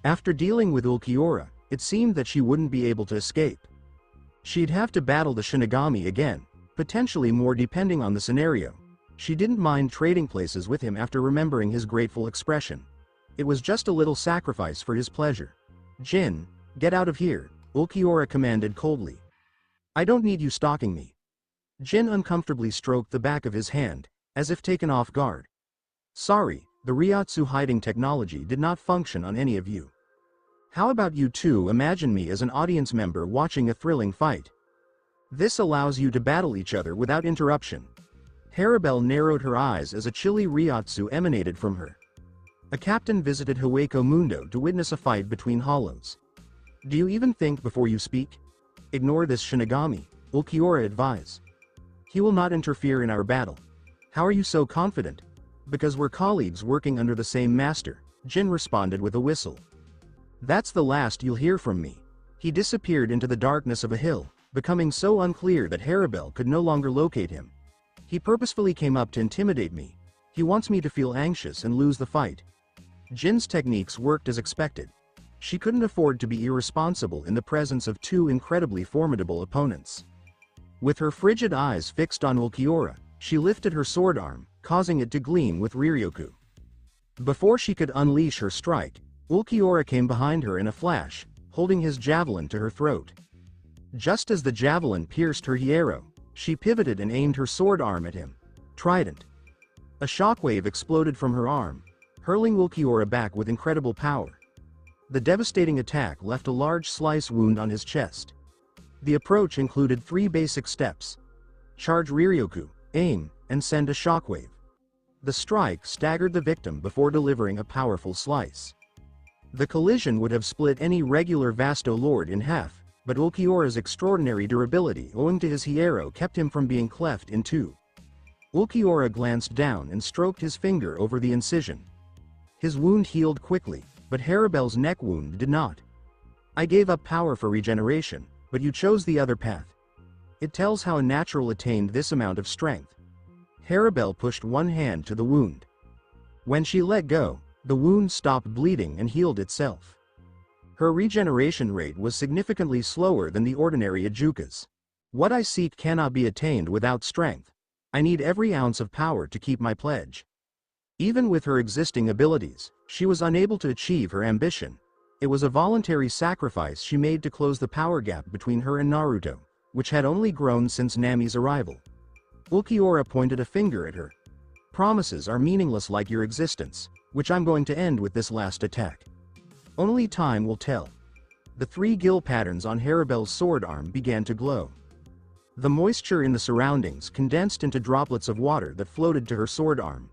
After dealing with Ulquiorra, it seemed that she wouldn't be able to escape. She'd have to battle the Shinigami again, potentially more depending on the scenario. She didn't mind trading places with him after remembering his grateful expression. It was just a little sacrifice for his pleasure. "Jin, get out of here," Ulquiorra commanded coldly. "I don't need you stalking me." Jin uncomfortably stroked the back of his hand, as if taken off guard. "Sorry, the Ryotsu hiding technology did not function on any of you. How about you two imagine me as an audience member watching a thrilling fight? This allows you to battle each other without interruption." Haribel narrowed her eyes as a chilly Ryotsu emanated from her. A captain visited Hueco Mundo to witness a fight between hollows. "Do you even think before you speak? Ignore this Shinigami," Ulquiorra advised. "He will not interfere in our battle." "How are you so confident?" "Because we're colleagues working under the same master," Jin responded with a whistle. "That's the last you'll hear from me." He disappeared into the darkness of a hill, becoming so unclear that Haribel could no longer locate him. "He purposefully came up to intimidate me. He wants me to feel anxious and lose the fight." Jin's techniques worked as expected. She couldn't afford to be irresponsible in the presence of two incredibly formidable opponents. With her frigid eyes fixed on Ulquiorra, she lifted her sword arm, causing it to gleam with Riryoku. Before she could unleash her strike, Ulquiorra came behind her in a flash, holding his javelin to her throat. Just as the javelin pierced her hiero, she pivoted and aimed her sword arm at him. Trident. A shockwave exploded from her arm, hurling Ulquiorra back with incredible power. The devastating attack left a large slice wound on his chest. The approach included 3 basic steps: charge Riryoku, aim, and send a shockwave. The strike staggered the victim before delivering a powerful slice. The collision would have split any regular Vasto Lord in half, but Ulquiorra's extraordinary durability owing to his hiero kept him from being cleft in two. Ulquiorra glanced down and stroked his finger over the incision. His wound healed quickly, but Haribel's neck wound did not. I gave up power for regeneration, but you chose the other path. It tells how a natural attained this amount of strength. Haribel pushed one hand to the wound. When she let go, the wound stopped bleeding and healed itself. Her regeneration rate was significantly slower than the ordinary Ajuka's. What I seek cannot be attained without strength. I need every ounce of power to keep my pledge. Even with her existing abilities, she was unable to achieve her ambition. It was a voluntary sacrifice she made to close the power gap between her and Naruto, which had only grown since Nami's arrival. Ulquiorra pointed a finger at her. Promises are meaningless like your existence, which I'm going to end with this last attack. Only time will tell. The 3 gill patterns on Haribel's sword arm began to glow. The moisture in the surroundings condensed into droplets of water that floated to her sword arm.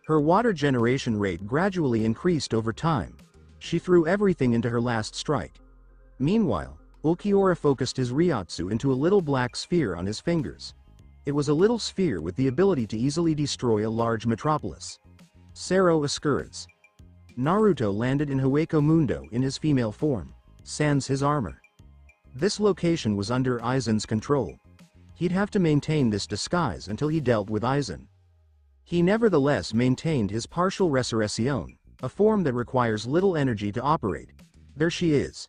Her water generation rate gradually increased over time. She threw everything into her last strike. Meanwhile, Ulquiorra focused his Ryotsu into a little black sphere on his fingers. It was a little sphere with the ability to easily destroy a large metropolis. Cerro Oscuras. Naruto landed in Hueco Mundo in his female form, sans his armor. This location was under Aizen's control. He'd have to maintain this disguise until he dealt with Aizen. He nevertheless maintained his partial resurrection, a form that requires little energy to operate. There she is.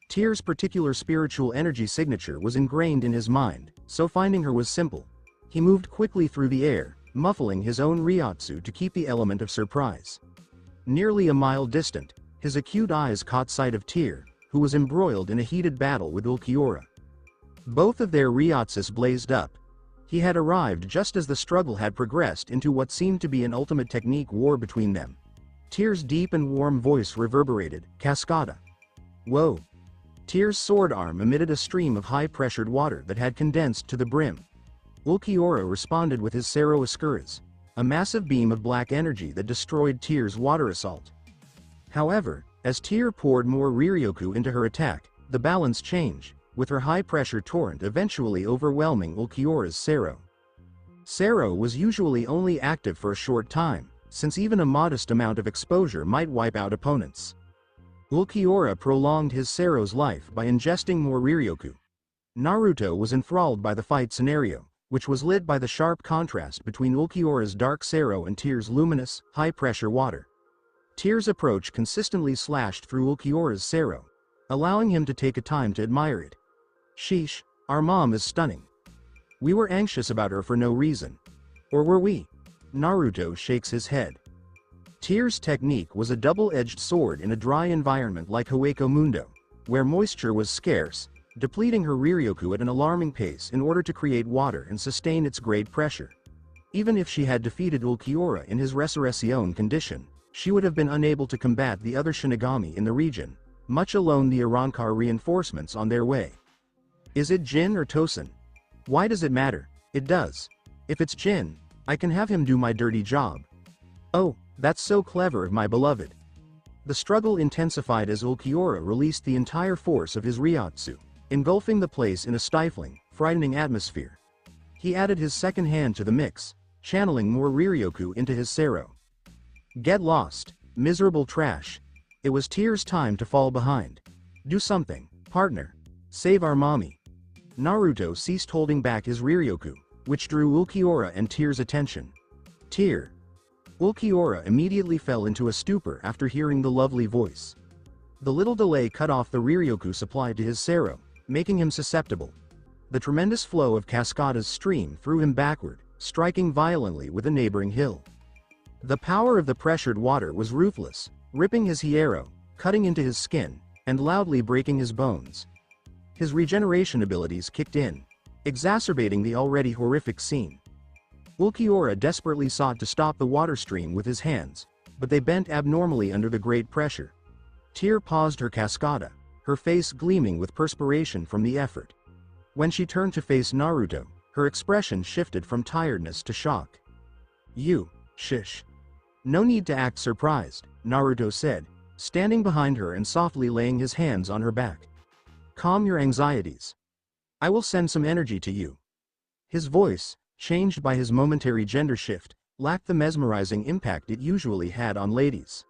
Tyr's particular spiritual energy signature was ingrained in his mind, so finding her was simple. He moved quickly through the air, muffling his own Ryotsu to keep the element of surprise. Nearly a mile distant, his acute eyes caught sight of Tyr, who was embroiled in a heated battle with Ulquiorra. Both of their Ryotsus blazed up. He had arrived just as the struggle had progressed into what seemed to be an ultimate technique war between them. Tyr's deep and warm voice reverberated, Cascada. Whoa! Tyr's sword arm emitted a stream of high-pressured water that had condensed to the brim. Ulquiorra responded with his Cerro Oscuras, a massive beam of black energy that destroyed Tyr's water assault. However, as Tyr poured more Riryoku into her attack, the balance changed, with her high-pressure torrent eventually overwhelming Ulquiorra's Cerro. Cerro was usually only active for a short time, since even a modest amount of exposure might wipe out opponents. Ulquiorra prolonged his Cerro's life by ingesting more Riryoku. Naruto was enthralled by the fight scenario, which was lit by the sharp contrast between Ulquiorra's dark Cerro and Tyr's luminous, high-pressure water. Tyr's approach consistently slashed through Ulquiorra's Cerro, allowing him to take a time to admire it. Sheesh, our mom is stunning. We were anxious about her for no reason. Or were we? Naruto shakes his head. Tyr's technique was a double-edged sword in a dry environment like Hueco Mundo, where moisture was scarce, depleting her Riryoku at an alarming pace in order to create water and sustain its great pressure. Even if she had defeated Ulquiorra in his resurrection condition, she would have been unable to combat the other Shinigami in the region, much alone the Arrancar reinforcements on their way. Is it Jin or Tosen? Why does it matter? It does. If it's Jin, I can have him do my dirty job. Oh, that's so clever of my beloved. The struggle intensified as Ulquiorra released the entire force of his Ryotsu, engulfing the place in a stifling, frightening atmosphere. He added his second hand to the mix, channeling more Riryoku into his Cerro. Get lost, miserable trash. It was Tyr's time to fall behind. Do something, partner. Save our mommy. Naruto ceased holding back his Riryoku, which drew Ulquiorra and Tyr's attention. Tyr. Ulquiorra immediately fell into a stupor after hearing the lovely voice. The little delay cut off the Riryoku supply to his Cerro, making him susceptible. The tremendous flow of Cascada's stream threw him backward, striking violently with a neighboring hill. The power of the pressured water was ruthless, ripping his hierro, cutting into his skin, and loudly breaking his bones. His regeneration abilities kicked in, exacerbating the already horrific scene. Ulquiorra desperately sought to stop the water stream with his hands, but they bent abnormally under the great pressure. Tyr paused her Cascada, her face gleaming with perspiration from the effort. When she turned to face Naruto, her expression shifted from tiredness to shock. Shish. No need to act surprised, Naruto said, standing behind her and softly laying his hands on her back. Calm your anxieties. I will send some energy to you. His voice, changed by his momentary gender shift, lacked the mesmerizing impact it usually had on ladies.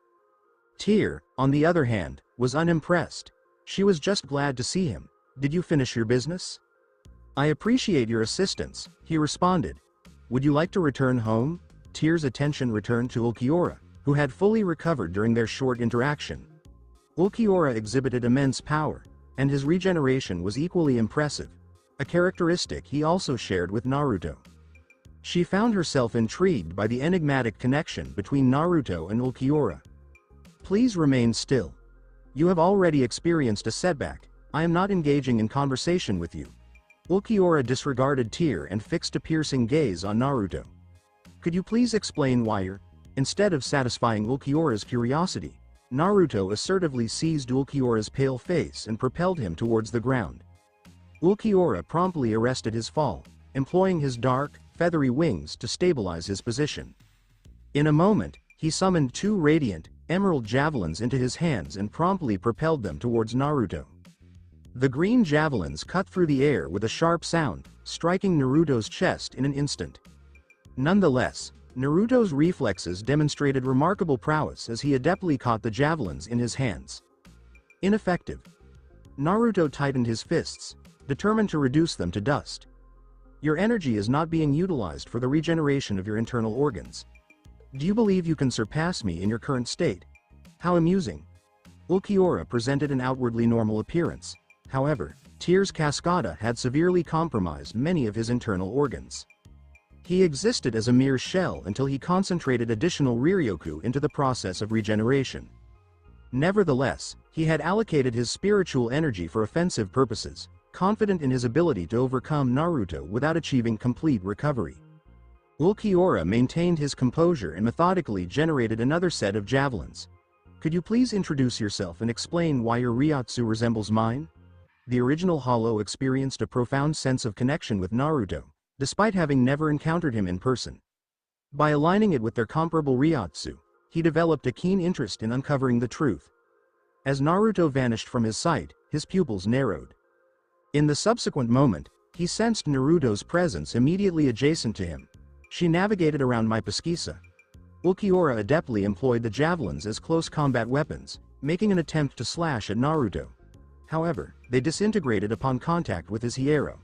Tyr, on the other hand, was unimpressed. She was just glad to see him. "Did you finish your business?" "I appreciate your assistance," he responded. "Would you like to return home?" Tyr's attention returned to Ulquiorra, who had fully recovered during their short interaction. Ulquiorra exhibited immense power, and his regeneration was equally impressive, a characteristic he also shared with Naruto. She found herself intrigued by the enigmatic connection between Naruto and Ulquiorra. "Please remain still. You have already experienced a setback. I am not engaging in conversation with you." Ulquiorra disregarded Tyr and fixed a piercing gaze on Naruto. "Could you please explain why you're—" Instead of satisfying Ulquiorra's curiosity, Naruto assertively seized Ulquiorra's pale face and propelled him towards the ground. Ulquiorra promptly arrested his fall, employing his dark, feathery wings to stabilize his position. In a moment, he summoned two radiant, emerald javelins into his hands and promptly propelled them towards Naruto. The green javelins cut through the air with a sharp sound, striking Naruto's chest in an instant. Nonetheless, Naruto's reflexes demonstrated remarkable prowess as he adeptly caught the javelins in his hands. Ineffective. Naruto tightened his fists, determined to reduce them to dust. "Your energy is not being utilized for the regeneration of your internal organs. Do you believe you can surpass me in your current state? How amusing." Ulquiorra presented an outwardly normal appearance. However, Tyr's Cascada had severely compromised many of his internal organs. He existed as a mere shell until he concentrated additional Riryoku into the process of regeneration. Nevertheless, he had allocated his spiritual energy for offensive purposes, confident in his ability to overcome Naruto without achieving complete recovery. Ulquiorra maintained his composure and methodically generated another set of javelins. "Could you please introduce yourself and explain why your Ryotsu resembles mine?" The original Hollow experienced a profound sense of connection with Naruto, despite having never encountered him in person. By aligning it with their comparable Ryotsu, he developed a keen interest in uncovering the truth. As Naruto vanished from his sight, his pupils narrowed. In the subsequent moment, he sensed Naruto's presence immediately adjacent to him. She navigated around my Pesquisa. Ulquiorra adeptly employed the javelins as close combat weapons, making an attempt to slash at Naruto. However, they disintegrated upon contact with his Hiero.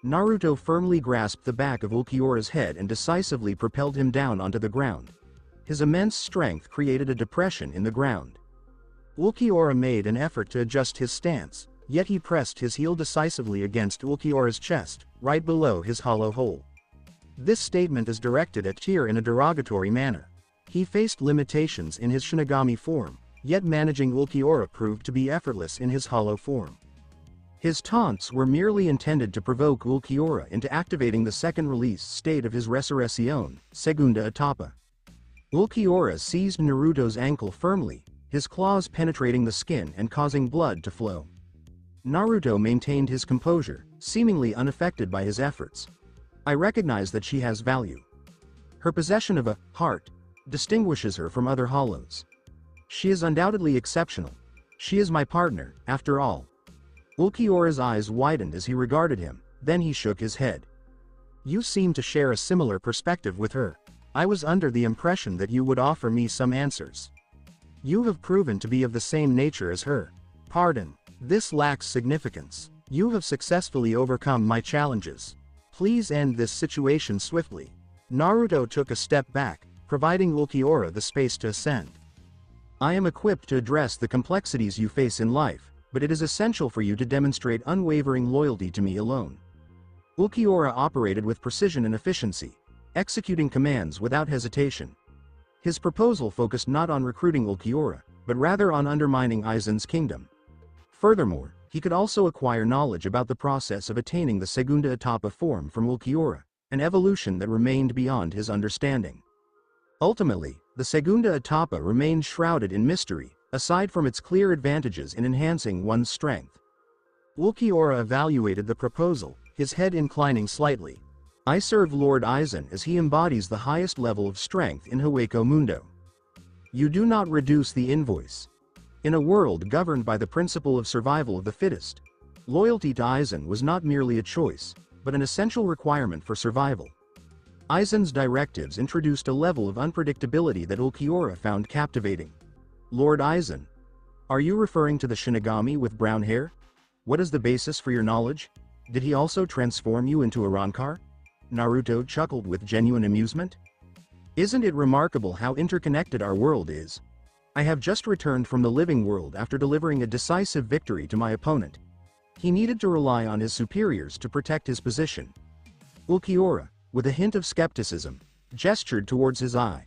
Naruto firmly grasped the back of Ulquiorra's head and decisively propelled him down onto the ground. His immense strength created a depression in the ground. Ulquiorra made an effort to adjust his stance, yet he pressed his heel decisively against Ulquiorra's chest, right below his hollow hole. This statement is directed at Tyr in a derogatory manner. He faced limitations in his Shinigami form, yet managing Ulquiorra proved to be effortless in his hollow form. His taunts were merely intended to provoke Ulquiorra into activating the second release state of his Resurrección, Segunda Etapa. Ulquiorra seized Naruto's ankle firmly, his claws penetrating the skin and causing blood to flow. Naruto maintained his composure, seemingly unaffected by his efforts. "I recognize that she has value. Her possession of a heart distinguishes her from other hollows. She is undoubtedly exceptional. She is my partner, after all." Ulquiorra's eyes widened as he regarded him, then he shook his head. "You seem to share a similar perspective with her. I was under the impression that you would offer me some answers. You have proven to be of the same nature as her. Pardon, this lacks significance. You have successfully overcome my challenges. Please end this situation swiftly." Naruto took a step back, providing Ulquiorra the space to ascend. "I am equipped to address the complexities you face in life, but it is essential for you to demonstrate unwavering loyalty to me alone." Ulquiorra operated with precision and efficiency, executing commands without hesitation. His proposal focused not on recruiting Ulquiorra, but rather on undermining Aizen's kingdom. Furthermore, he could also acquire knowledge about the process of attaining the Segunda Etapa form from Ulquiorra, an evolution that remained beyond his understanding. Ultimately, the Segunda Etapa remained shrouded in mystery, aside from its clear advantages in enhancing one's strength. Ulquiorra evaluated the proposal, his head inclining slightly. "I serve Lord Aizen as he embodies the highest level of strength in Hueco Mundo. You do not reduce the invoice. In a world governed by the principle of survival of the fittest, loyalty to Aizen was not merely a choice, but an essential requirement for survival. Aizen's directives introduced a level of unpredictability that Ulquiorra found captivating. Lord Aizen. Are you referring to the Shinigami with brown hair? What is the basis for your knowledge? Did he also transform you into a Rancor? Naruto chuckled with genuine amusement. Isn't it remarkable how interconnected our world is? I have just returned from the living world after delivering a decisive victory to my opponent. He needed to rely on his superiors to protect his position. Ulquiorra, with a hint of skepticism, gestured towards his eye.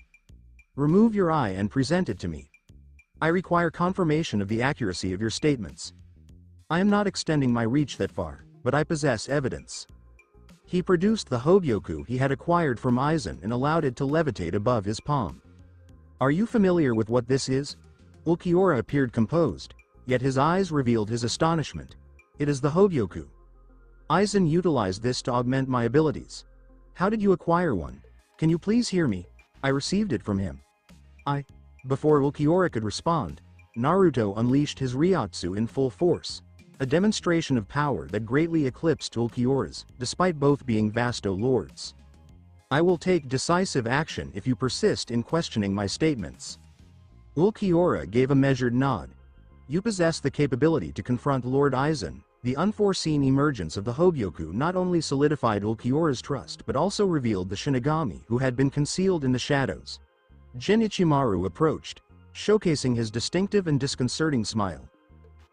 Remove your eye and present it to me. I require confirmation of the accuracy of your statements. I am not extending my reach that far, but I possess evidence. He produced the Hogyoku he had acquired from Aizen and allowed it to levitate above his palm. Are you familiar with what this is? Ulquiorra appeared composed, yet his eyes revealed his astonishment. It is the Hogyoku. Aizen utilized this to augment my abilities. How did you acquire one? Can you please hear me? I received it from him. Before Ulquiorra could respond, Naruto unleashed his Ryotsu in full force, a demonstration of power that greatly eclipsed Ulquiorra's, despite both being Vasto lords. I will take decisive action if you persist in questioning my statements. Ulquiorra gave a measured nod. You possess the capability to confront Lord Aizen. The unforeseen emergence of the Hogyoku not only solidified Ulquiorra's trust but also revealed the Shinigami who had been concealed in the shadows. Jin Ichimaru approached, showcasing his distinctive and disconcerting smile.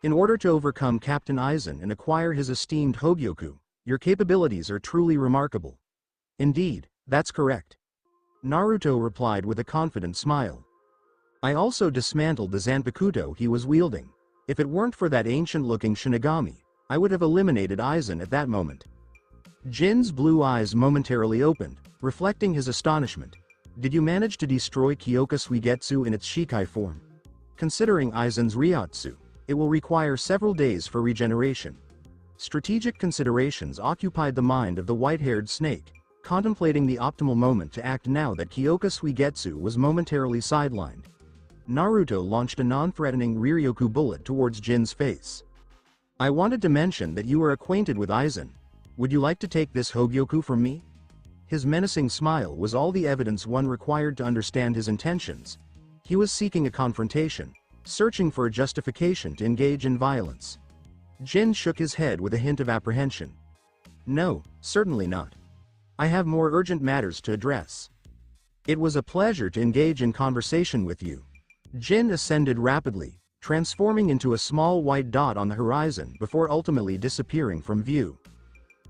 In order to overcome Captain Aizen and acquire his esteemed Hogyoku, your capabilities are truly remarkable. Indeed, that's correct. Naruto replied with a confident smile. I also dismantled the Zanpakuto he was wielding. If it weren't for that ancient-looking Shinigami, I would have eliminated Aizen at that moment. Jin's blue eyes momentarily opened, reflecting his astonishment. Did you manage to destroy Kyoka Suigetsu in its Shikai form? Considering Aizen's Ryotsu, it will require several days for regeneration. Strategic considerations occupied the mind of the white-haired snake, contemplating the optimal moment to act now that Kyoka Suigetsu was momentarily sidelined. Naruto launched a non-threatening Riryoku bullet towards Jin's face. I wanted to mention that you are acquainted with Aizen. Would you like to take this Hogyoku from me? His menacing smile was all the evidence one required to understand his intentions. He was seeking a confrontation, searching for a justification to engage in violence. Jin shook his head with a hint of apprehension. No, certainly not. I have more urgent matters to address. It was a pleasure to engage in conversation with you. Jin ascended rapidly, transforming into a small white dot on the horizon before ultimately disappearing from view.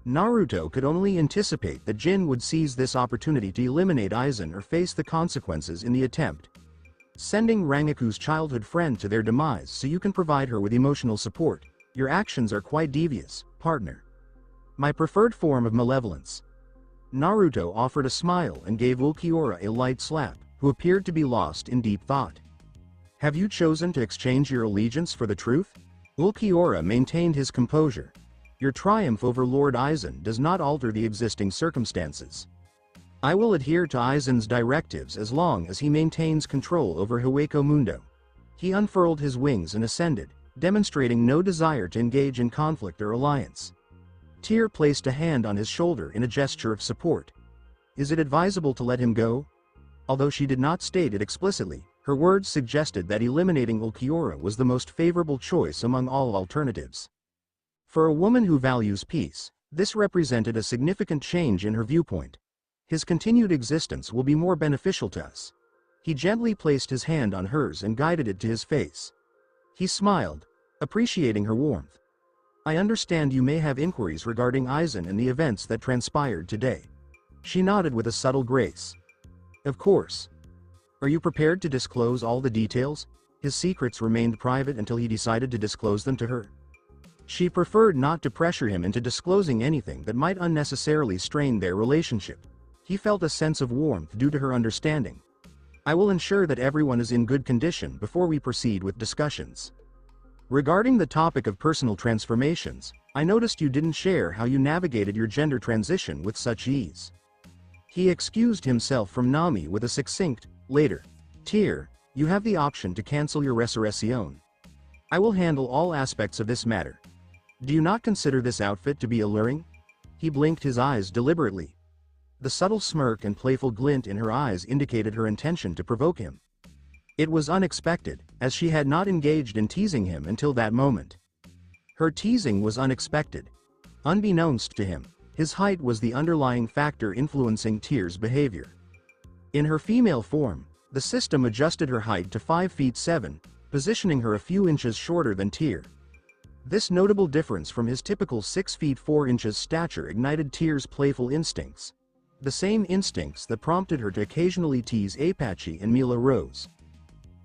Naruto could only anticipate that Jin would seize this opportunity to eliminate Aizen or face the consequences in the attempt. Sending Rangaku's childhood friend to their demise so you can provide her with emotional support. Your actions are quite devious, partner. My preferred form of malevolence. Naruto offered a smile and gave Ulquiorra a light slap, who appeared to be lost in deep thought. Have you chosen to exchange your allegiance for the truth? Ulquiorra maintained his composure. Your triumph over Lord Aizen does not alter the existing circumstances. I will adhere to Aizen's directives as long as he maintains control over Hueco Mundo. He unfurled his wings and ascended, demonstrating no desire to engage in conflict or alliance. Tyr placed a hand on his shoulder in a gesture of support. Is it advisable to let him go? Although she did not state it explicitly, her words suggested that eliminating Ulquiorra was the most favorable choice among all alternatives. For a woman who values peace, this represented a significant change in her viewpoint. His continued existence will be more beneficial to us. He gently placed his hand on hers and guided it to his face. He smiled, appreciating her warmth. I understand you may have inquiries regarding Aizen and the events that transpired today. She nodded with a subtle grace. Of course. Are you prepared to disclose all the details? His secrets remained private until he decided to disclose them to her. She preferred not to pressure him into disclosing anything that might unnecessarily strain their relationship. He felt a sense of warmth due to her understanding. I will ensure that everyone is in good condition before we proceed with discussions. Regarding the topic of personal transformations, I noticed you didn't share how you navigated your gender transition with such ease. He excused himself from Nami with a succinct, later. Tyr, you have the option to cancel your resurrection. I will handle all aspects of this matter. Do you not consider this outfit to be alluring? He blinked his eyes deliberately. The subtle smirk and playful glint in her eyes indicated her intention to provoke him. It was unexpected, as she had not engaged in teasing him until that moment. Her teasing was unexpected. Unbeknownst to him, his height was the underlying factor influencing Tyr's behavior. In her female form, the system adjusted her height to 5 feet 7, positioning her a few inches shorter than Tyr. This notable difference from his typical 6 feet 4 inches stature ignited Tyr's playful instincts. The same instincts that prompted her to occasionally tease Apache and Mila Rose.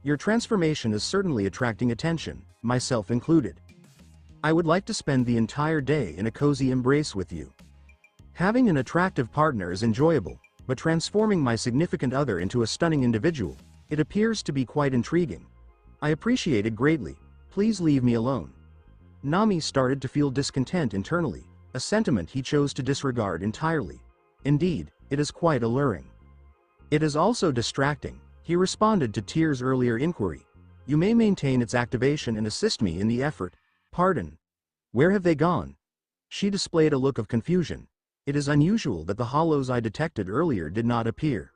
Your transformation is certainly attracting attention, myself included. I would like to spend the entire day in a cozy embrace with you. Having an attractive partner is enjoyable, but transforming my significant other into a stunning individual, it appears to be quite intriguing. I appreciate it greatly. Please leave me alone. Nami started to feel discontent internally, a sentiment he chose to disregard entirely. Indeed, it is quite alluring. It is also distracting, he responded to Tyr's earlier inquiry. You may maintain its activation and assist me in the effort. Pardon? Where have they gone? She displayed a look of confusion. It is unusual that the hollows I detected earlier did not appear.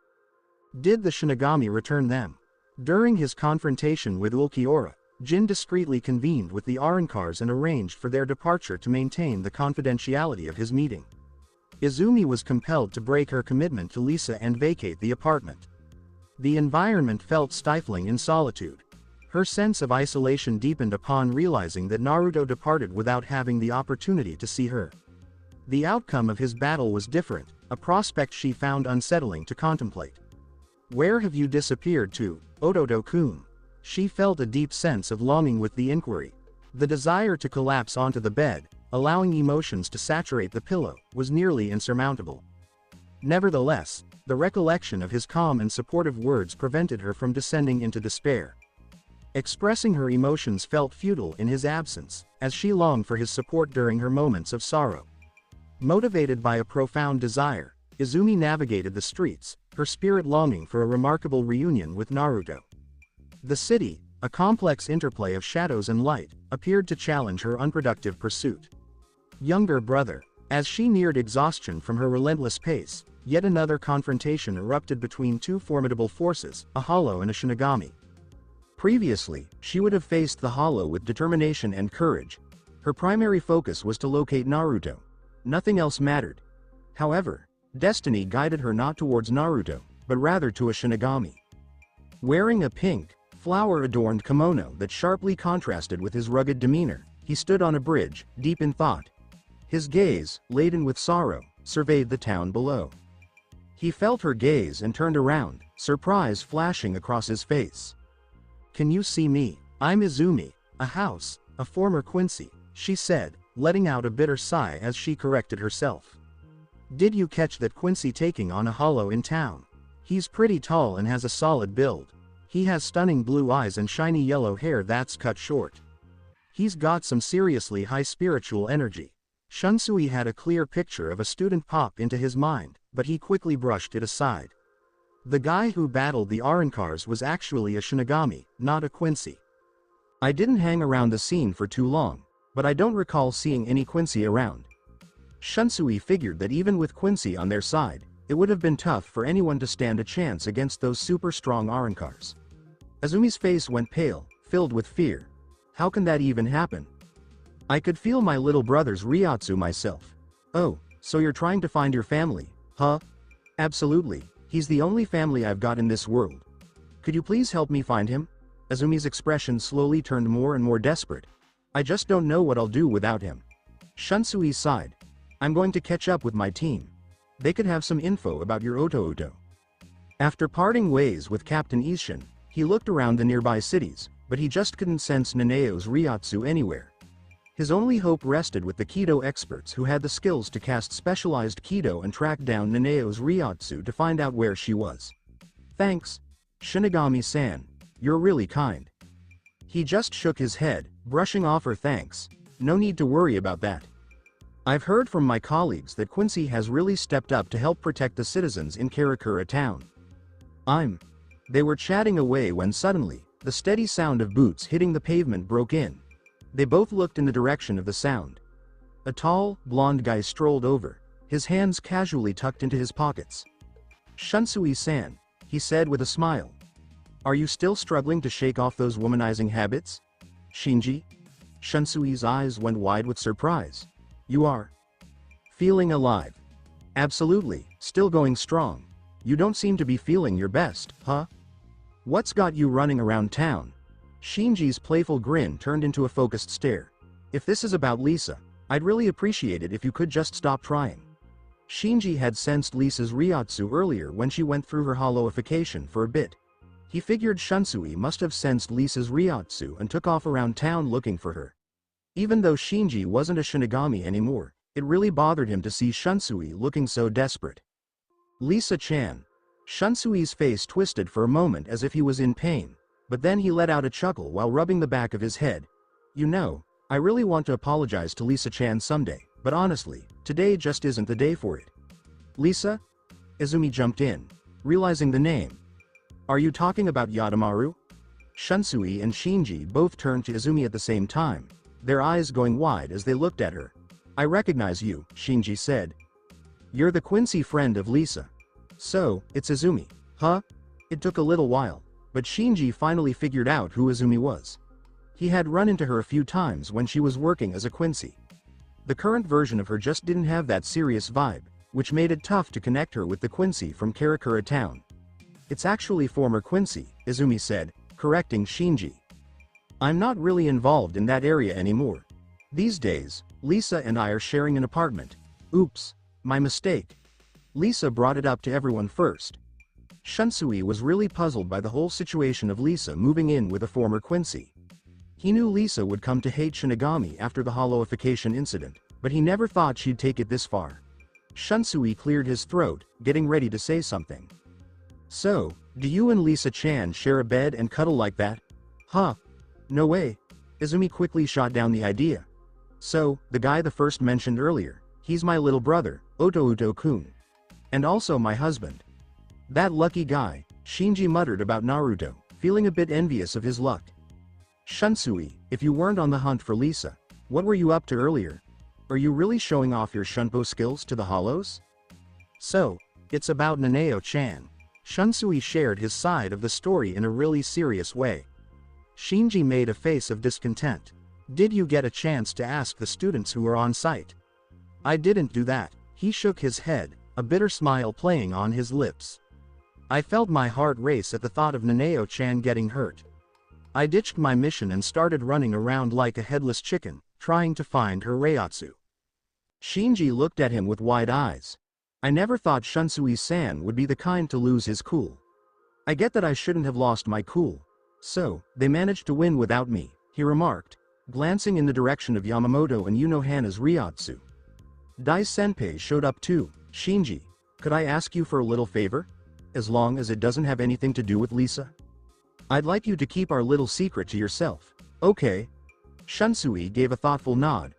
Did the Shinigami return them? During his confrontation with Ulquiorra, Jin discreetly convened with the Arrancars and arranged for their departure to maintain the confidentiality of his meeting. Izumi was compelled to break her commitment to Lisa and vacate the apartment. The environment felt stifling in solitude. Her sense of isolation deepened upon realizing that Naruto departed without having the opportunity to see her. The outcome of his battle was different, a prospect she found unsettling to contemplate. Where have you disappeared to, Ototo-kun? She felt a deep sense of longing with the inquiry. The desire to collapse onto the bed, allowing emotions to saturate the pillow, was nearly insurmountable. Nevertheless, the recollection of his calm and supportive words prevented her from descending into despair. Expressing her emotions felt futile in his absence, as she longed for his support during her moments of sorrow. Motivated by a profound desire, Izumi navigated the streets, her spirit longing for a remarkable reunion with Naruto. The city, a complex interplay of shadows and light, appeared to challenge her unproductive pursuit. Younger brother. As she neared exhaustion from her relentless pace, yet another confrontation erupted between two formidable forces, a hollow and a Shinigami. Previously, she would have faced the hollow with determination and courage. Her primary focus was to locate Naruto. Nothing else mattered. However, destiny guided her not towards Naruto, but rather to a Shinigami. Wearing a pink, flower-adorned kimono that sharply contrasted with his rugged demeanor, he stood on a bridge, deep in thought. His gaze, laden with sorrow, surveyed the town below. He felt her gaze and turned around, surprise flashing across his face. Can you see me? I'm Izumi, a house, a former Quincy, she said, letting out a bitter sigh as she corrected herself. Did you catch that Quincy taking on a hollow in town? He's pretty tall and has a solid build. He has stunning blue eyes and shiny yellow hair that's cut short. He's got some seriously high spiritual energy. Shunsui had a clear picture of a student pop into his mind, but he quickly brushed it aside. The guy who battled the Arrancars was actually a Shinigami, not a Quincy. I didn't hang around the scene for too long, but I don't recall seeing any Quincy around. Shunsui figured that even with Quincy on their side, it would have been tough for anyone to stand a chance against those super strong Arrancars. Azumi's face went pale, filled with fear. How can that even happen? I could feel my little brother's Ryotsu myself. Oh, so you're trying to find your family, huh? Absolutely, he's the only family I've got in this world. Could you please help me find him? Azumi's expression slowly turned more and more desperate. I just don't know what I'll do without him. Shunsui sighed. I'm going to catch up with my team. They could have some info about your Oto-Oto. After parting ways with Captain Ishin, he looked around the nearby cities, but he just couldn't sense Neneo's Ryotsu anywhere. His only hope rested with the Kido experts who had the skills to cast specialized Kido and track down Neneo's Ryotsu to find out where she was. Thanks, Shinigami-san, you're really kind. He just shook his head, brushing off her thanks. No need to worry about that. I've heard from my colleagues that Quincy has really stepped up to help protect the citizens in Karakura town. They were chatting away when suddenly, the steady sound of boots hitting the pavement broke in. They both looked in the direction of the sound. A tall, blonde guy strolled over, his hands casually tucked into his pockets. "Shunsui-san," he said with a smile. "Are you still struggling to shake off those womanizing habits?" "Shinji?" Shunsui's eyes went wide with surprise. "You are feeling alive?" "Absolutely, still going strong. You don't seem to be feeling your best, huh? What's got you running around town?" Shinji's playful grin turned into a focused stare. "If this is about Lisa, I'd really appreciate it if you could just stop trying." Shinji had sensed Lisa's Ryotsu earlier when she went through her hollowification for a bit. He figured Shunsui must have sensed Lisa's Ryotsu and took off around town looking for her. Even though Shinji wasn't a Shinigami anymore, it really bothered him to see Shunsui looking so desperate. "Lisa-chan." Shunsui's face twisted for a moment as if he was in pain, but then he let out a chuckle while rubbing the back of his head. "You know, I really want to apologize to Lisa-chan someday, but honestly, today just isn't the day for it." "Lisa?" Izumi jumped in, realizing the name. "Are you talking about Yadamaru?" Shunsui and Shinji both turned to Izumi at the same time, their eyes going wide as they looked at her. "I recognize you," Shinji said. "You're the Quincy friend of Lisa. So, it's Izumi, huh?" It took a little while, but Shinji finally figured out who Izumi was. He had run into her a few times when she was working as a Quincy. The current version of her just didn't have that serious vibe, which made it tough to connect her with the Quincy from Karakura Town. "It's actually former Quincy," Izumi said, correcting Shinji. "I'm not really involved in that area anymore. These days, Lisa and I are sharing an apartment." "Oops, my mistake." Lisa brought it up to everyone first. Shunsui was really puzzled by the whole situation of Lisa moving in with a former Quincy. He knew Lisa would come to hate Shinigami after the hollowification incident, but he never thought she'd take it this far. Shunsui cleared his throat, getting ready to say something. "So, do you and Lisa-chan share a bed and cuddle like that?" "Huh? No way." Izumi quickly shot down the idea. "So, the guy the first mentioned earlier, he's my little brother, Oto-kun. And also my husband." "That lucky guy," Shinji muttered about Naruto, feeling a bit envious of his luck. "Shunsui, if you weren't on the hunt for Lisa, what were you up to earlier? Are you really showing off your Shunpo skills to the hollows?" "So, it's about Nanao-chan." Shunsui shared his side of the story in a really serious way. Shinji made a face of discontent. "Did you get a chance to ask the students who were on site?" "I didn't do that." He shook his head, a bitter smile playing on his lips. "I felt my heart race at the thought of Nanao-chan getting hurt. I ditched my mission and started running around like a headless chicken, trying to find her Reiatsu." Shinji looked at him with wide eyes. "I never thought Shunsui-san would be the kind to lose his cool. I get that I shouldn't have lost my cool. So, they managed to win without me," he remarked, glancing in the direction of Yamamoto and Unohana's Reiatsu. "Dai-senpai showed up too." "Shinji, could I ask you for a little favor? As long as it doesn't have anything to do with Lisa? I'd like you to keep our little secret to yourself." "Okay." Shunsui gave a thoughtful nod.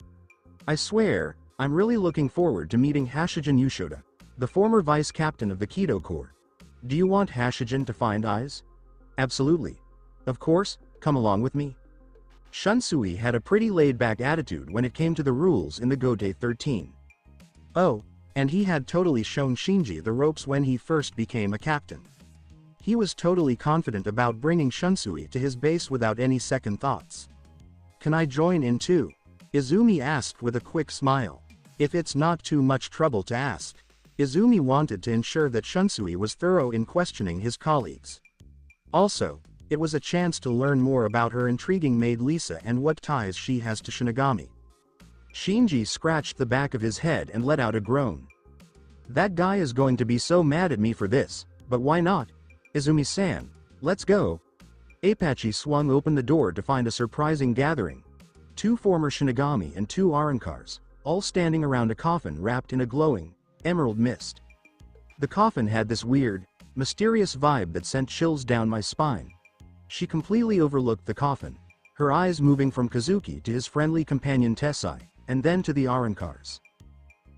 "I swear, I'm really looking forward to meeting Hashijin Yushoda, the former vice captain of the Kido Corps. Do you want Hashijin to find eyes?" "Absolutely. Of course, come along with me." Shunsui had a pretty laid-back attitude when it came to the rules in the Gotei 13. Oh, and he had totally shown Shinji the ropes when he first became a captain. He was totally confident about bringing Shunsui to his base without any second thoughts. "Can I join in too?" Izumi asked with a quick smile. If it's not too much trouble to ask. Izumi wanted to ensure that Shunsui was thorough in questioning his colleagues. Also, it was a chance to learn more about her intriguing maid Lisa and what ties she has to Shinigami. Shinji scratched the back of his head and let out a groan. "That guy is going to be so mad at me for this, but why not? Izumi-san, let's go." Apache swung open the door to find a surprising gathering. 2 former Shinigami and 2 Arankars, all standing around a coffin wrapped in a glowing, emerald mist. The coffin had this weird, mysterious vibe that sent chills down my spine. She completely overlooked the coffin, her eyes moving from Kazuki to his friendly companion Tessai, and then to the Arankars.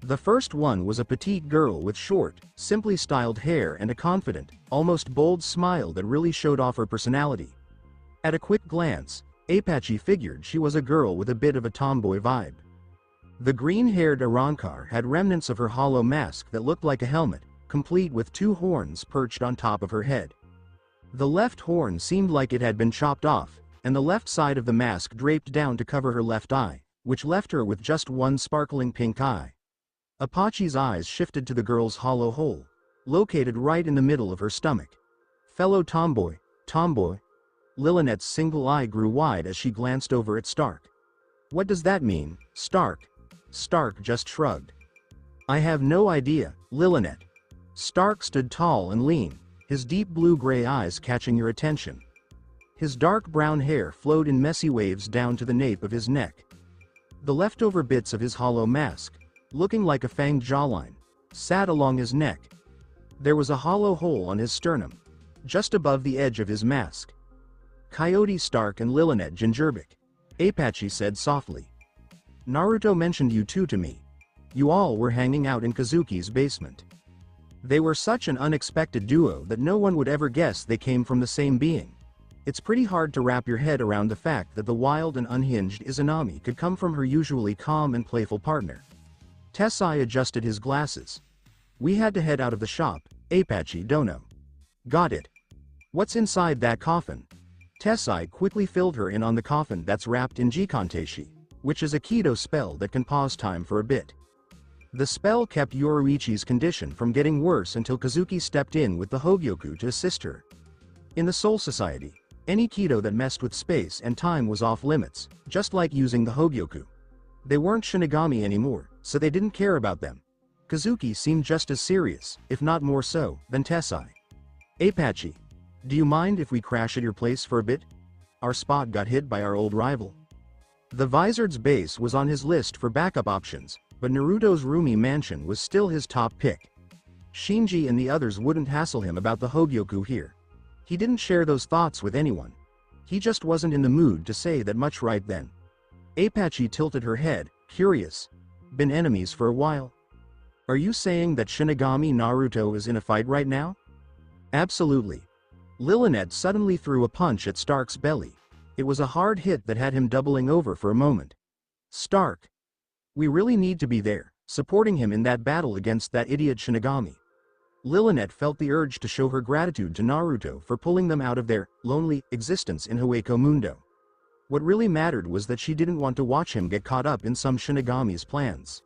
The first one was a petite girl with short, simply styled hair and a confident, almost bold smile that really showed off her personality. At a quick glance, Apache figured she was a girl with a bit of a tomboy vibe. The green-haired Arankar had remnants of her hollow mask that looked like a helmet, complete with two horns perched on top of her head. The left horn seemed like it had been chopped off, and the left side of the mask draped down to cover her left eye, which left her with just one sparkling pink eye. Apache's eyes shifted to the girl's hollow hole, located right in the middle of her stomach. Fellow tomboy. Lillinette's single eye grew wide as she glanced over at Stark. What does that mean, Stark? Stark just shrugged. I have no idea, Lillinette. Stark stood tall and lean, his deep blue-gray eyes catching your attention. His dark brown hair flowed in messy waves down to the nape of his neck. The leftover bits of his hollow mask, looking like a fanged jawline, sat along his neck. There was a hollow hole on his sternum, just above the edge of his mask. Coyote Stark and Lillinette Gingerbic, Apache said softly. Naruto mentioned you two to me. You all were hanging out in Kazuki's basement. They were such an unexpected duo that no one would ever guess they came from the same being. It's pretty hard to wrap your head around the fact that the wild and unhinged Izanami could come from her usually calm and playful partner. Tessai adjusted his glasses. We had to head out of the shop, Apache Dono. Got it. What's inside that coffin? Tessai quickly filled her in on the coffin that's wrapped in Jikanteshi, which is a Kido spell that can pause time for a bit. The spell kept Yoruichi's condition from getting worse until Kazuki stepped in with the Hogyoku to assist her. In the Soul Society, any Kido that messed with space and time was off limits, just like using the Hogyoku. They weren't Shinigami anymore, so they didn't care about them. Kazuki seemed just as serious, if not more so, than Tessai. Apache, do you mind if we crash at your place for a bit? Our spot got hit by our old rival. The Vizard's base was on his list for backup options, but Naruto's roomy mansion was still his top pick. Shinji and the others wouldn't hassle him about the Hogyoku here. He didn't share those thoughts with anyone. He just wasn't in the mood to say that much right then. Apache tilted her head, curious. Been enemies for a while? Are you saying that Shinigami Naruto is in a fight right now? Absolutely. Lillinette suddenly threw a punch at Stark's belly. It was a hard hit that had him doubling over for a moment. Stark. We really need to be there, supporting him in that battle against that idiot Shinigami. Lillinette felt the urge to show her gratitude to Naruto for pulling them out of their lonely existence in Hueco Mundo. What really mattered was that she didn't want to watch him get caught up in some Shinigami's plans.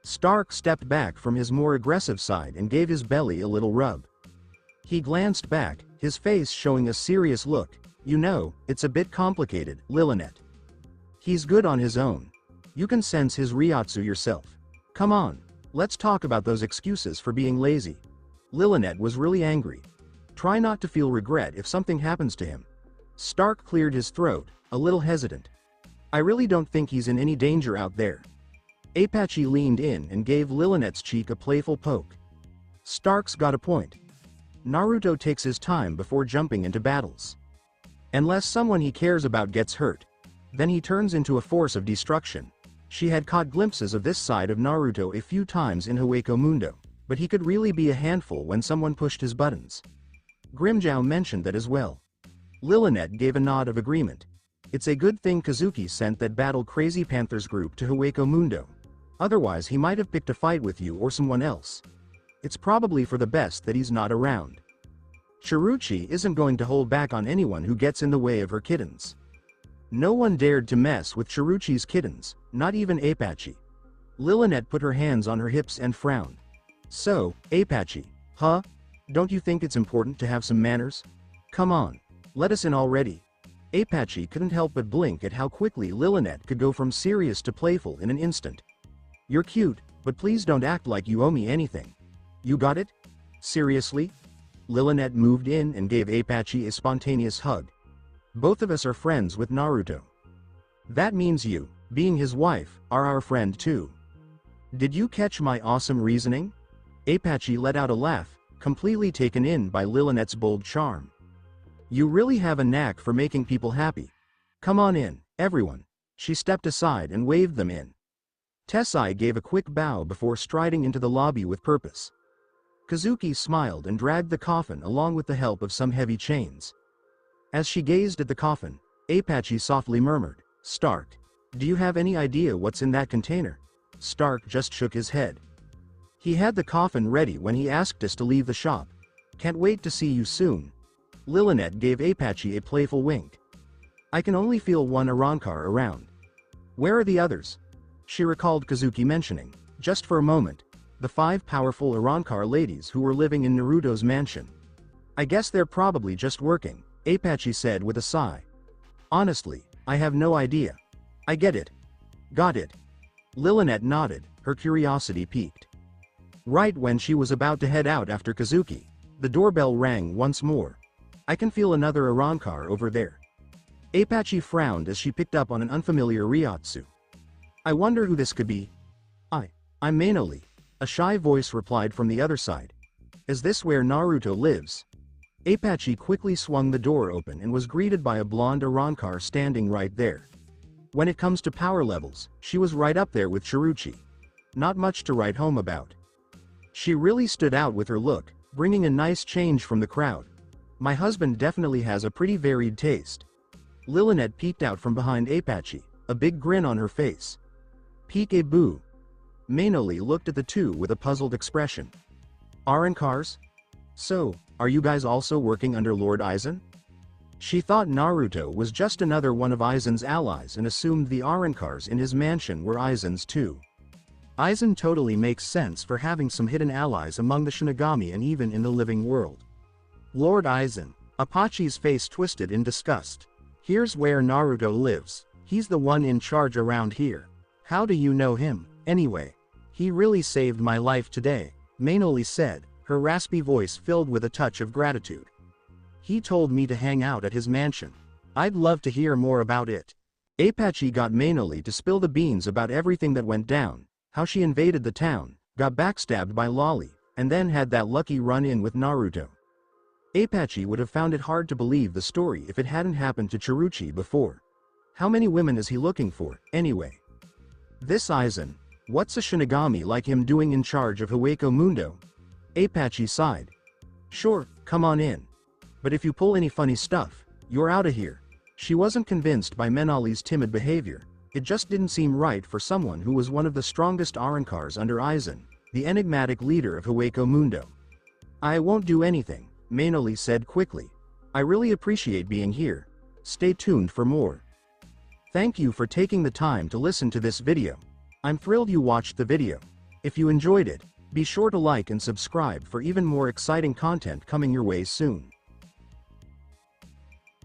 Stark stepped back from his more aggressive side and gave his belly a little rub. He glanced back, his face showing a serious look. You know, it's a bit complicated, Lillinette. He's good on his own. You can sense his Ryotsu yourself. Come on, let's talk about those excuses for being lazy. Lillinette was really angry. Try not to feel regret if something happens to him. Stark cleared his throat, a little hesitant. I really don't think he's in any danger out there. Apache leaned in and gave Lillinette's cheek a playful poke. Stark's got a point. Naruto takes his time before jumping into battles. Unless someone he cares about gets hurt, then he turns into a force of destruction. She had caught glimpses of this side of Naruto a few times in Hueco Mundo, but he could really be a handful when someone pushed his buttons. Grimmjow mentioned that as well. Lillinette gave a nod of agreement. It's a good thing Kazuki sent that battle Crazy Panthers group to Hueco Mundo. Otherwise he might have picked a fight with you or someone else. It's probably for the best that he's not around. Chiruchi isn't going to hold back on anyone who gets in the way of her kittens. No one dared to mess with Chiruchi's kittens, not even Apache. Lillinette put her hands on her hips and frowned. So, Apache, huh? Don't you think it's important to have some manners? Come on, let us in already. Apache couldn't help but blink at how quickly Lillinette could go from serious to playful in an instant. You're cute, but please don't act like you owe me anything. You got it? Seriously? Lillinette moved in and gave Apache a spontaneous hug. Both of us are friends with Naruto. That means you, being his wife, are our friend too. Did you catch my awesome reasoning? Apache let out a laugh, completely taken in by Lillinette's bold charm. You really have a knack for making people happy. Come on in, everyone. She stepped aside and waved them in. Tessai gave a quick bow before striding into the lobby with purpose. Kazuki smiled and dragged the coffin along with the help of some heavy chains. As she gazed at the coffin, Apache softly murmured, Stark, do you have any idea what's in that container? Stark just shook his head. He had the coffin ready when he asked us to leave the shop. Can't wait to see you soon. Lilynette gave Apache a playful wink. I can only feel one Arrancar around. Where are the others? She recalled Kazuki mentioning, just for a moment, the 5 powerful Arrancar ladies who were living in Naruto's mansion. I guess they're probably just working, Apache said with a sigh. Honestly, I have no idea. I get it. Got it. Lilynette nodded, her curiosity piqued. Right when she was about to head out after Kazuki, the doorbell rang once more. I can feel another Arrancar over there. Apache frowned as she picked up on an unfamiliar Ryotsu. I wonder who this could be. I'm Mainoli, a shy voice replied from the other side. Is this where Naruto lives? Apache quickly swung the door open and was greeted by a blonde Arrancar standing right there. When it comes to power levels, she was right up there with Chiruchi. Not much to write home about. She really stood out with her look, bringing a nice change from the crowd. My husband definitely has a pretty varied taste. Lilynette peeked out from behind Apache, a big grin on her face. Peek-a-boo. Mainoli looked at the two with a puzzled expression. Arrancars? So, are you guys also working under Lord Aizen? She thought Naruto was just another one of Aizen's allies and assumed the Arrancars in his mansion were Aizen's too. Aizen totally makes sense for having some hidden allies among the Shinigami and even in the living world. Lord Aizen. Apache's face twisted in disgust. Here's where Naruto lives. He's the one in charge around here. How do you know him, anyway? He really saved my life today, Mainoli said, her raspy voice filled with a touch of gratitude. He told me to hang out at his mansion. I'd love to hear more about it. Apache got Mainoli to spill the beans about everything that went down, how she invaded the town, got backstabbed by Lolly, and then had that lucky run-in with Naruto. Apache would have found it hard to believe the story if it hadn't happened to Chiruchi before. How many women is he looking for, anyway? This Aizen, what's a Shinigami like him doing in charge of Hueco Mundo? Apache sighed. Sure, come on in. But if you pull any funny stuff, you're out of here. She wasn't convinced by Mainoli's timid behavior. It just didn't seem right for someone who was one of the strongest Arrancars under Aizen, the enigmatic leader of Hueco Mundo. I won't do anything, Mainoli said quickly. I really appreciate being here. Stay tuned for more. Thank you for taking the time to listen to this video. I'm thrilled you watched the video. If you enjoyed it, be sure to like and subscribe for even more exciting content coming your way soon.